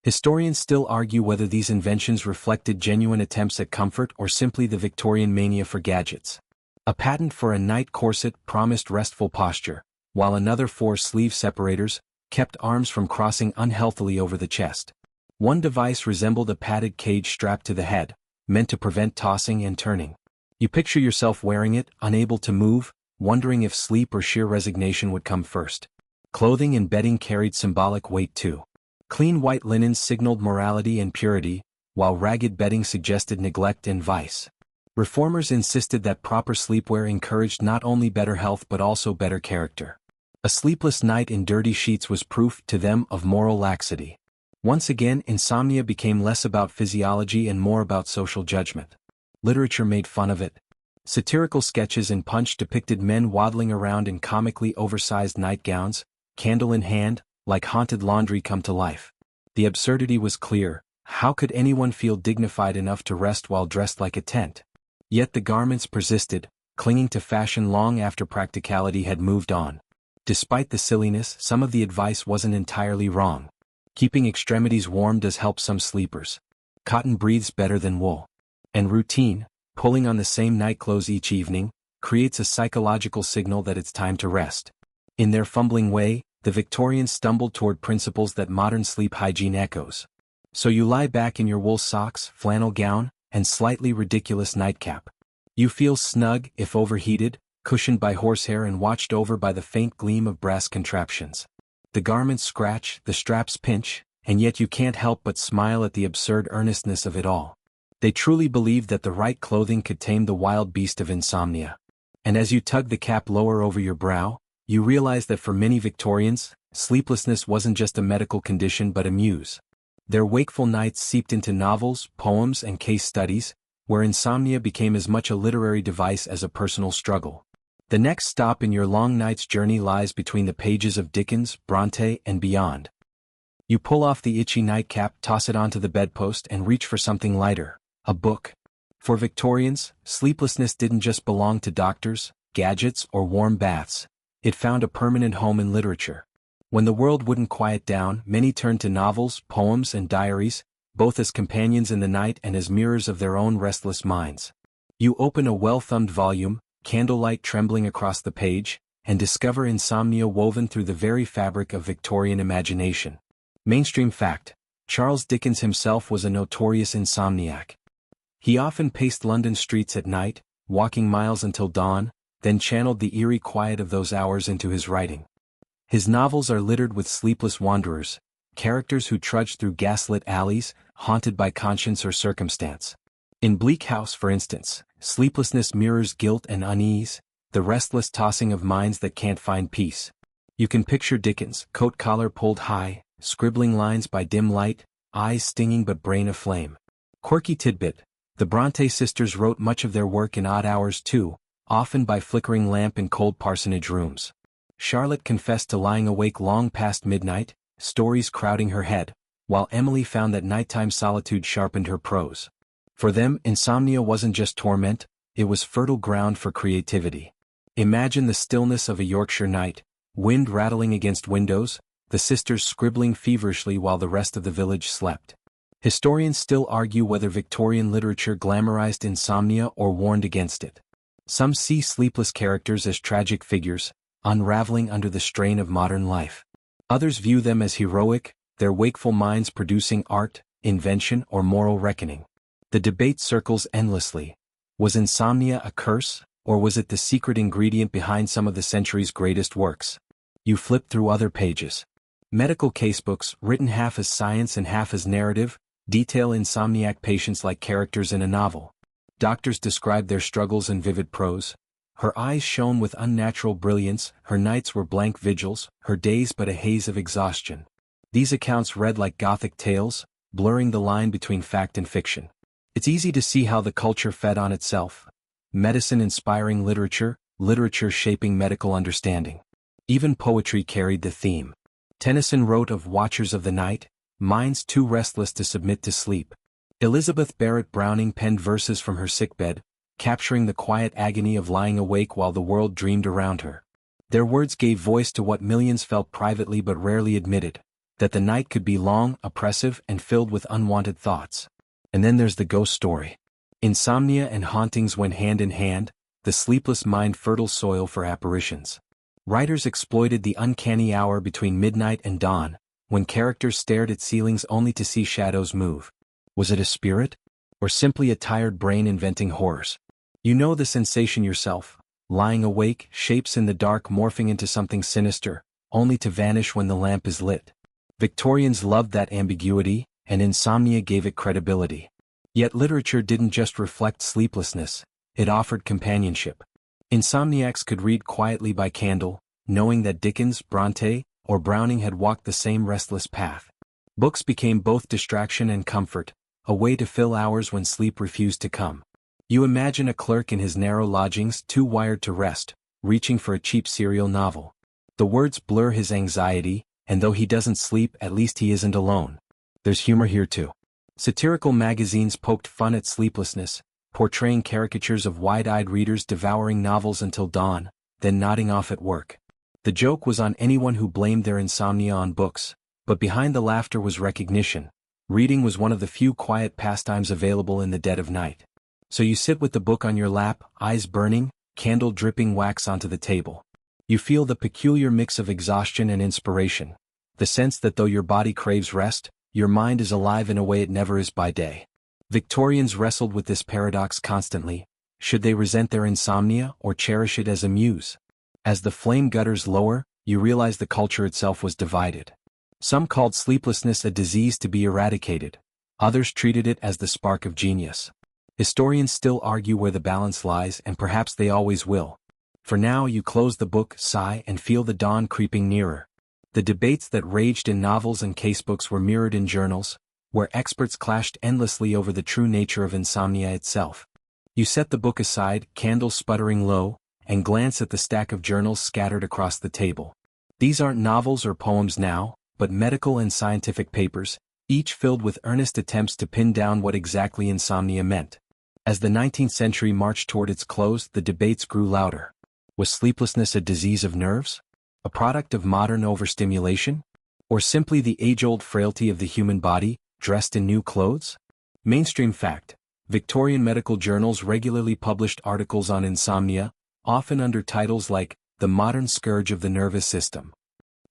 Speaker 1: Historians still argue whether these inventions reflected genuine attempts at comfort or simply the Victorian mania for gadgets. A patent for a night corset promised restful posture, while another for sleeve separators kept arms from crossing unhealthily over the chest. One device resembled a padded cage strapped to the head, meant to prevent tossing and turning. You picture yourself wearing it, unable to move, wondering if sleep or sheer resignation would come first. Clothing and bedding carried symbolic weight too. Clean white linens signaled morality and purity, while ragged bedding suggested neglect and vice. Reformers insisted that proper sleepwear encouraged not only better health but also better character. A sleepless night in dirty sheets was proof to them of moral laxity. Once again, insomnia became less about physiology and more about social judgment. Literature made fun of it. Satirical sketches in Punch depicted men waddling around in comically oversized nightgowns, candle in hand, like haunted laundry come to life. The absurdity was clear. How could anyone feel dignified enough to rest while dressed like a tent? Yet the garments persisted, clinging to fashion long after practicality had moved on. Despite the silliness, some of the advice wasn't entirely wrong. Keeping extremities warm does help some sleepers. Cotton breathes better than wool. And routine, pulling on the same nightclothes each evening, creates a psychological signal that it's time to rest. In their fumbling way, the Victorians stumbled toward principles that modern sleep hygiene echoes. So you lie back in your wool socks, flannel gown, and slightly ridiculous nightcap. You feel snug, if overheated, cushioned by horsehair and watched over by the faint gleam of brass contraptions. The garments scratch, the straps pinch, and yet you can't help but smile at the absurd earnestness of it all. They truly believed that the right clothing could tame the wild beast of insomnia. And as you tug the cap lower over your brow, you realize that for many Victorians, sleeplessness wasn't just a medical condition but a muse. Their wakeful nights seeped into novels, poems, and case studies, where insomnia became as much a literary device as a personal struggle. The next stop in your long night's journey lies between the pages of Dickens, Bronte, and beyond. You pull off the itchy nightcap, toss it onto the bedpost, and reach for something lighter, a book. For Victorians, sleeplessness didn't just belong to doctors, gadgets, or warm baths. It found a permanent home in literature. When the world wouldn't quiet down, many turned to novels, poems, and diaries, both as companions in the night and as mirrors of their own restless minds. You open a well-thumbed volume, candlelight trembling across the page, and discover insomnia woven through the very fabric of Victorian imagination. Mainstream fact: Charles Dickens himself was a notorious insomniac. He often paced London streets at night, walking miles until dawn, then channeled the eerie quiet of those hours into his writing. His novels are littered with sleepless wanderers, characters who trudge through gaslit alleys, haunted by conscience or circumstance. In Bleak House, for instance, sleeplessness mirrors guilt and unease, the restless tossing of minds that can't find peace. You can picture Dickens, coat collar pulled high, scribbling lines by dim light, eyes stinging but brain aflame. Quirky tidbit: the Bronte sisters wrote much of their work in odd hours too, often by flickering lamp in cold parsonage rooms. Charlotte confessed to lying awake long past midnight, stories crowding her head, while Emily found that nighttime solitude sharpened her prose. For them, insomnia wasn't just torment, it was fertile ground for creativity. Imagine the stillness of a Yorkshire night, wind rattling against windows, the sisters scribbling feverishly while the rest of the village slept. Historians still argue whether Victorian literature glamorized insomnia or warned against it. Some see sleepless characters as tragic figures, unraveling under the strain of modern life. Others view them as heroic, their wakeful minds producing art, invention, or moral reckoning. The debate circles endlessly. Was insomnia a curse, or was it the secret ingredient behind some of the century's greatest works? You flip through other pages. Medical casebooks, written half as science and half as narrative, detail insomniac patients like characters in a novel. Doctors describe their struggles in vivid prose. Her eyes shone with unnatural brilliance, her nights were blank vigils, her days but a haze of exhaustion. These accounts read like Gothic tales, blurring the line between fact and fiction. It's easy to see how the culture fed on itself. Medicine inspiring literature, literature shaping medical understanding. Even poetry carried the theme. Tennyson wrote of watchers of the night, minds too restless to submit to sleep. Elizabeth Barrett Browning penned verses from her sickbed, capturing the quiet agony of lying awake while the world dreamed around her. Their words gave voice to what millions felt privately but rarely admitted: that the night could be long, oppressive, and filled with unwanted thoughts. And then there's the ghost story. Insomnia and hauntings went hand in hand, the sleepless mind fertile soil for apparitions. Writers exploited the uncanny hour between midnight and dawn, when characters stared at ceilings only to see shadows move. Was it a spirit? Or simply a tired brain inventing horrors? You know the sensation yourself, lying awake, shapes in the dark morphing into something sinister, only to vanish when the lamp is lit. Victorians loved that ambiguity, and insomnia gave it credibility. Yet literature didn't just reflect sleeplessness, it offered companionship. Insomniacs could read quietly by candle, knowing that Dickens, Bronte, or Browning had walked the same restless path. Books became both distraction and comfort, a way to fill hours when sleep refused to come. You imagine a clerk in his narrow lodgings, too wired to rest, reaching for a cheap serial novel. The words blur his anxiety, and though he doesn't sleep, at least he isn't alone. There's humor here too. Satirical magazines poked fun at sleeplessness, portraying caricatures of wide-eyed readers devouring novels until dawn, then nodding off at work. The joke was on anyone who blamed their insomnia on books, but behind the laughter was recognition. Reading was one of the few quiet pastimes available in the dead of night. So you sit with the book on your lap, eyes burning, candle dripping wax onto the table. You feel the peculiar mix of exhaustion and inspiration, the sense that though your body craves rest, your mind is alive in a way it never is by day. Victorians wrestled with this paradox constantly. Should they resent their insomnia or cherish it as a muse? As the flame gutters lower, you realize the culture itself was divided. Some called sleeplessness a disease to be eradicated. Others treated it as the spark of genius. Historians still argue where the balance lies, and perhaps they always will. For now, you close the book, sigh, and feel the dawn creeping nearer. The debates that raged in novels and casebooks were mirrored in journals, where experts clashed endlessly over the true nature of insomnia itself. You set the book aside, candle sputtering low, and glance at the stack of journals scattered across the table. These aren't novels or poems now, but medical and scientific papers, each filled with earnest attempts to pin down what exactly insomnia meant. As the 19th century marched toward its close, the debates grew louder. Was sleeplessness a disease of nerves? A product of modern overstimulation? Or simply the age-old frailty of the human body, dressed in new clothes? Mainstream fact: Victorian medical journals regularly published articles on insomnia, often under titles like, "The Modern Scourge of the Nervous System."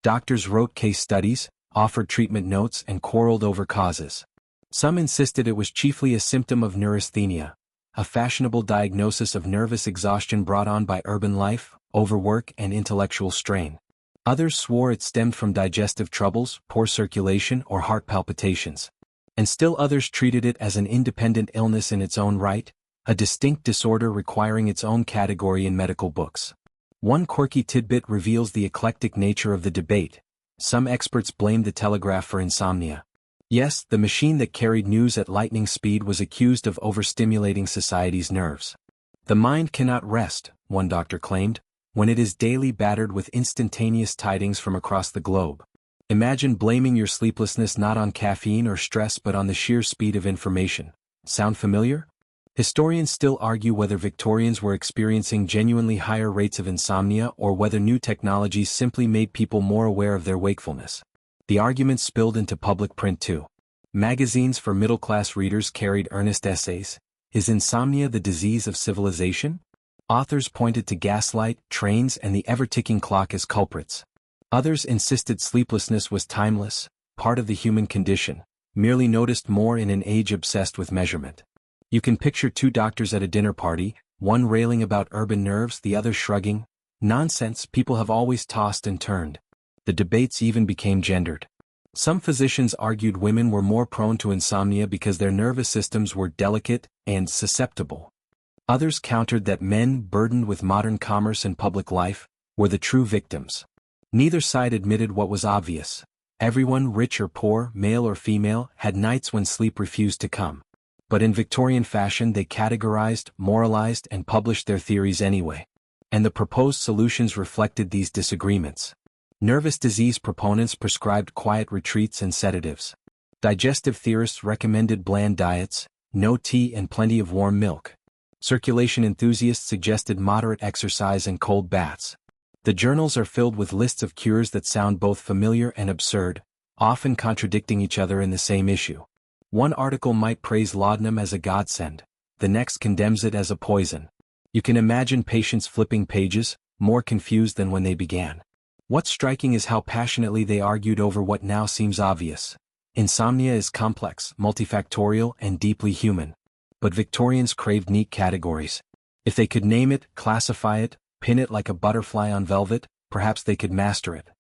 Speaker 1: Doctors wrote case studies, offered treatment notes, and quarreled over causes. Some insisted it was chiefly a symptom of neurasthenia, a fashionable diagnosis of nervous exhaustion brought on by urban life, overwork, and intellectual strain. Others swore it stemmed from digestive troubles, poor circulation, or heart palpitations. And still others treated it as an independent illness in its own right, a distinct disorder requiring its own category in medical books. One quirky tidbit reveals the eclectic nature of the debate. Some experts blamed the telegraph for insomnia. Yes, the machine that carried news at lightning speed was accused of overstimulating society's nerves. The mind cannot rest, one doctor claimed, when it is daily battered with instantaneous tidings from across the globe. Imagine blaming your sleeplessness not on caffeine or stress but on the sheer speed of information. Sound familiar? Historians still argue whether Victorians were experiencing genuinely higher rates of insomnia or whether new technologies simply made people more aware of their wakefulness. The argument spilled into public print too. Magazines for middle-class readers carried earnest essays. Is insomnia the disease of civilization? Authors pointed to Gaslight, trains, and the ever-ticking clock as culprits. Others insisted sleeplessness was timeless, part of the human condition, merely noticed more in an age obsessed with measurement. You can picture two doctors at a dinner party, one railing about urban nerves, the other shrugging. Nonsense, people have always tossed and turned. The debates even became gendered. Some physicians argued women were more prone to insomnia because their nervous systems were delicate and susceptible. Others countered that men, burdened with modern commerce and public life, were the true victims. Neither side admitted what was obvious. Everyone, rich or poor, male or female, had nights when sleep refused to come. But in Victorian fashion they categorized, moralized, and published their theories anyway. And the proposed solutions reflected these disagreements. Nervous disease proponents prescribed quiet retreats and sedatives. Digestive theorists recommended bland diets, no tea and plenty of warm milk. Circulation enthusiasts suggested moderate exercise and cold baths. The journals are filled with lists of cures that sound both familiar and absurd, often contradicting each other in the same issue. One article might praise laudanum as a godsend, the next condemns it as a poison. You can imagine patients flipping pages, more confused than when they began. What's striking is how passionately they argued over what now seems obvious. Insomnia is complex, multifactorial, and deeply human. But Victorians craved neat categories. If they could name it, classify it, pin it like a butterfly on velvet, perhaps they could master it.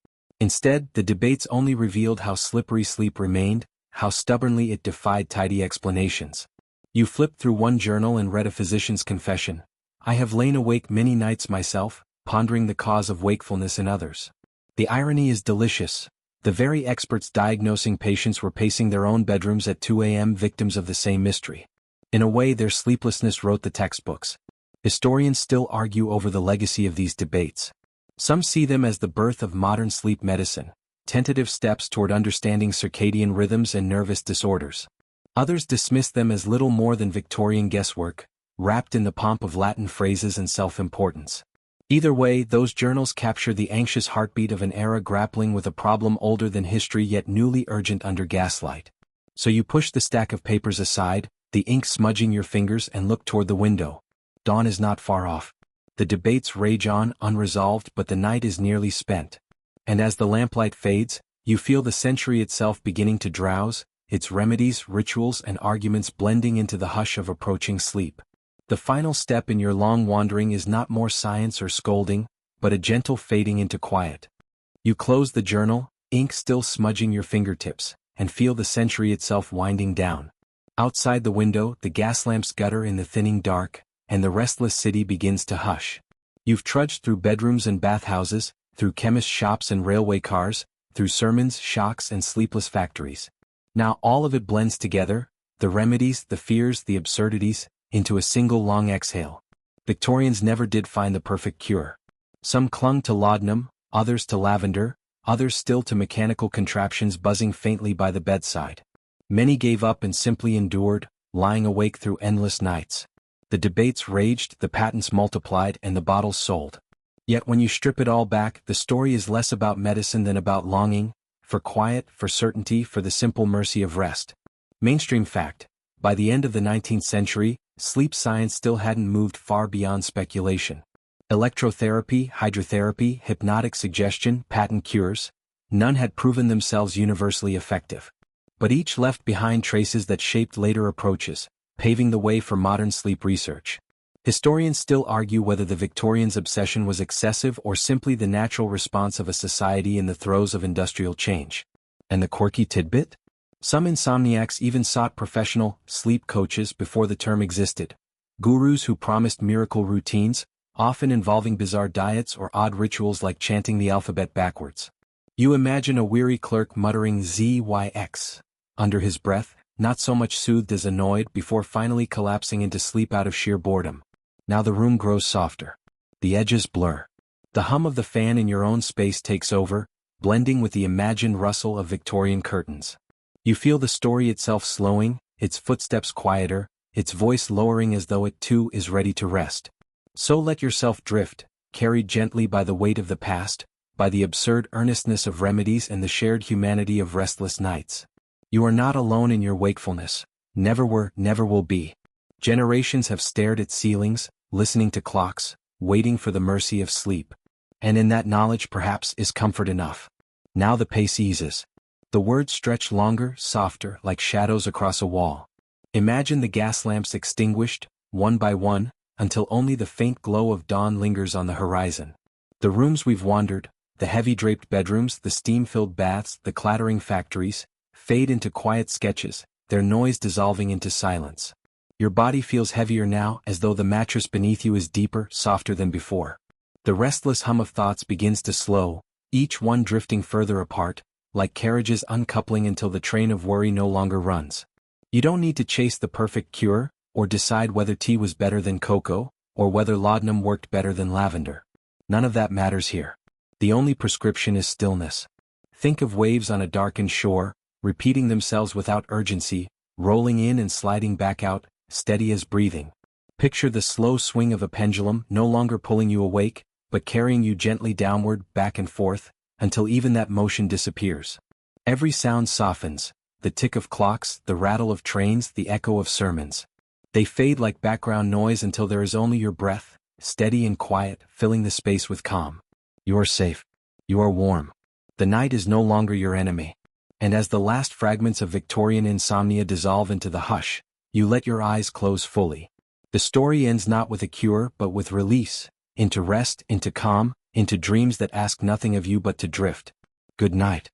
Speaker 1: Instead, the debates only revealed how slippery sleep remained, how stubbornly it defied tidy explanations. You flipped through one journal and read a physician's confession. I have lain awake many nights myself, pondering the cause of wakefulness in others. The irony is delicious. The very experts diagnosing patients were pacing their own bedrooms at 2 a.m. victims of the same mystery. In a way, their sleeplessness wrote the textbooks. Historians still argue over the legacy of these debates. Some see them as the birth of modern sleep medicine, tentative steps toward understanding circadian rhythms and nervous disorders. Others dismiss them as little more than Victorian guesswork, wrapped in the pomp of Latin phrases and self-importance. Either way, those journals capture the anxious heartbeat of an era grappling with a problem older than history yet newly urgent under Gaslight. So you push the stack of papers aside, the ink smudging your fingers, and look toward the window. Dawn is not far off. The debates rage on, unresolved, but the night is nearly spent. And as the lamplight fades, you feel the century itself beginning to drowse, its remedies, rituals, and arguments blending into the hush of approaching sleep. The final step in your long wandering is not more science or scolding, but a gentle fading into quiet. You close the journal, ink still smudging your fingertips, and feel the century itself winding down. Outside the window, the gas lamps gutter in the thinning dark, and the restless city begins to hush. You've trudged through bedrooms and bathhouses, through chemist shops and railway cars, through sermons, shocks, and sleepless factories. Now all of it blends together, the remedies, the fears, the absurdities, into a single long exhale. Victorians never did find the perfect cure. Some clung to laudanum, others to lavender, others still to mechanical contraptions buzzing faintly by the bedside. Many gave up and simply endured, lying awake through endless nights. The debates raged, the patents multiplied, and the bottles sold. Yet when you strip it all back, the story is less about medicine than about longing, for quiet, for certainty, for the simple mercy of rest. Mainstream fact: by the end of the 19th century, sleep science still hadn't moved far beyond speculation. Electrotherapy, hydrotherapy, hypnotic suggestion, patent cures, none had proven themselves universally effective. But each left behind traces that shaped later approaches, paving the way for modern sleep research. Historians still argue whether the Victorians' obsession was excessive or simply the natural response of a society in the throes of industrial change. And the quirky tidbit? Some insomniacs even sought professional sleep coaches before the term existed. Gurus who promised miracle routines, often involving bizarre diets or odd rituals like chanting the alphabet backwards. You imagine a weary clerk muttering ZYX under his breath, not so much soothed as annoyed, before finally collapsing into sleep out of sheer boredom. Now the room grows softer. The edges blur. The hum of the fan in your own space takes over, blending with the imagined rustle of Victorian curtains. You feel the story itself slowing, its footsteps quieter, its voice lowering as though it too is ready to rest. So let yourself drift, carried gently by the weight of the past, by the absurd earnestness of remedies and the shared humanity of restless nights. You are not alone in your wakefulness, never were, never will be. Generations have stared at ceilings, listening to clocks, waiting for the mercy of sleep. And in that knowledge perhaps is comfort enough. Now the pace eases. The words stretch longer, softer, like shadows across a wall. Imagine the gas lamps extinguished, one by one, until only the faint glow of dawn lingers on the horizon. The rooms we've wandered, the heavy draped bedrooms, the steam-filled baths, the clattering factories, fade into quiet sketches, their noise dissolving into silence. Your body feels heavier now, as though the mattress beneath you is deeper, softer than before. The restless hum of thoughts begins to slow, each one drifting further apart, like carriages uncoupling until the train of worry no longer runs. You don't need to chase the perfect cure, or decide whether tea was better than cocoa, or whether laudanum worked better than lavender. None of that matters here. The only prescription is stillness. Think of waves on a darkened shore, repeating themselves without urgency, rolling in and sliding back out, steady as breathing. Picture the slow swing of a pendulum, no longer pulling you awake, but carrying you gently downward, back and forth, until even that motion disappears. Every sound softens, the tick of clocks, the rattle of trains, the echo of sermons. They fade like background noise until there is only your breath, steady and quiet, filling the space with calm. You are safe. You are warm. The night is no longer your enemy. And as the last fragments of Victorian insomnia dissolve into the hush, you let your eyes close fully. The story ends not with a cure but with release, into rest, into calm, into dreams that ask nothing of you but to drift. Good night.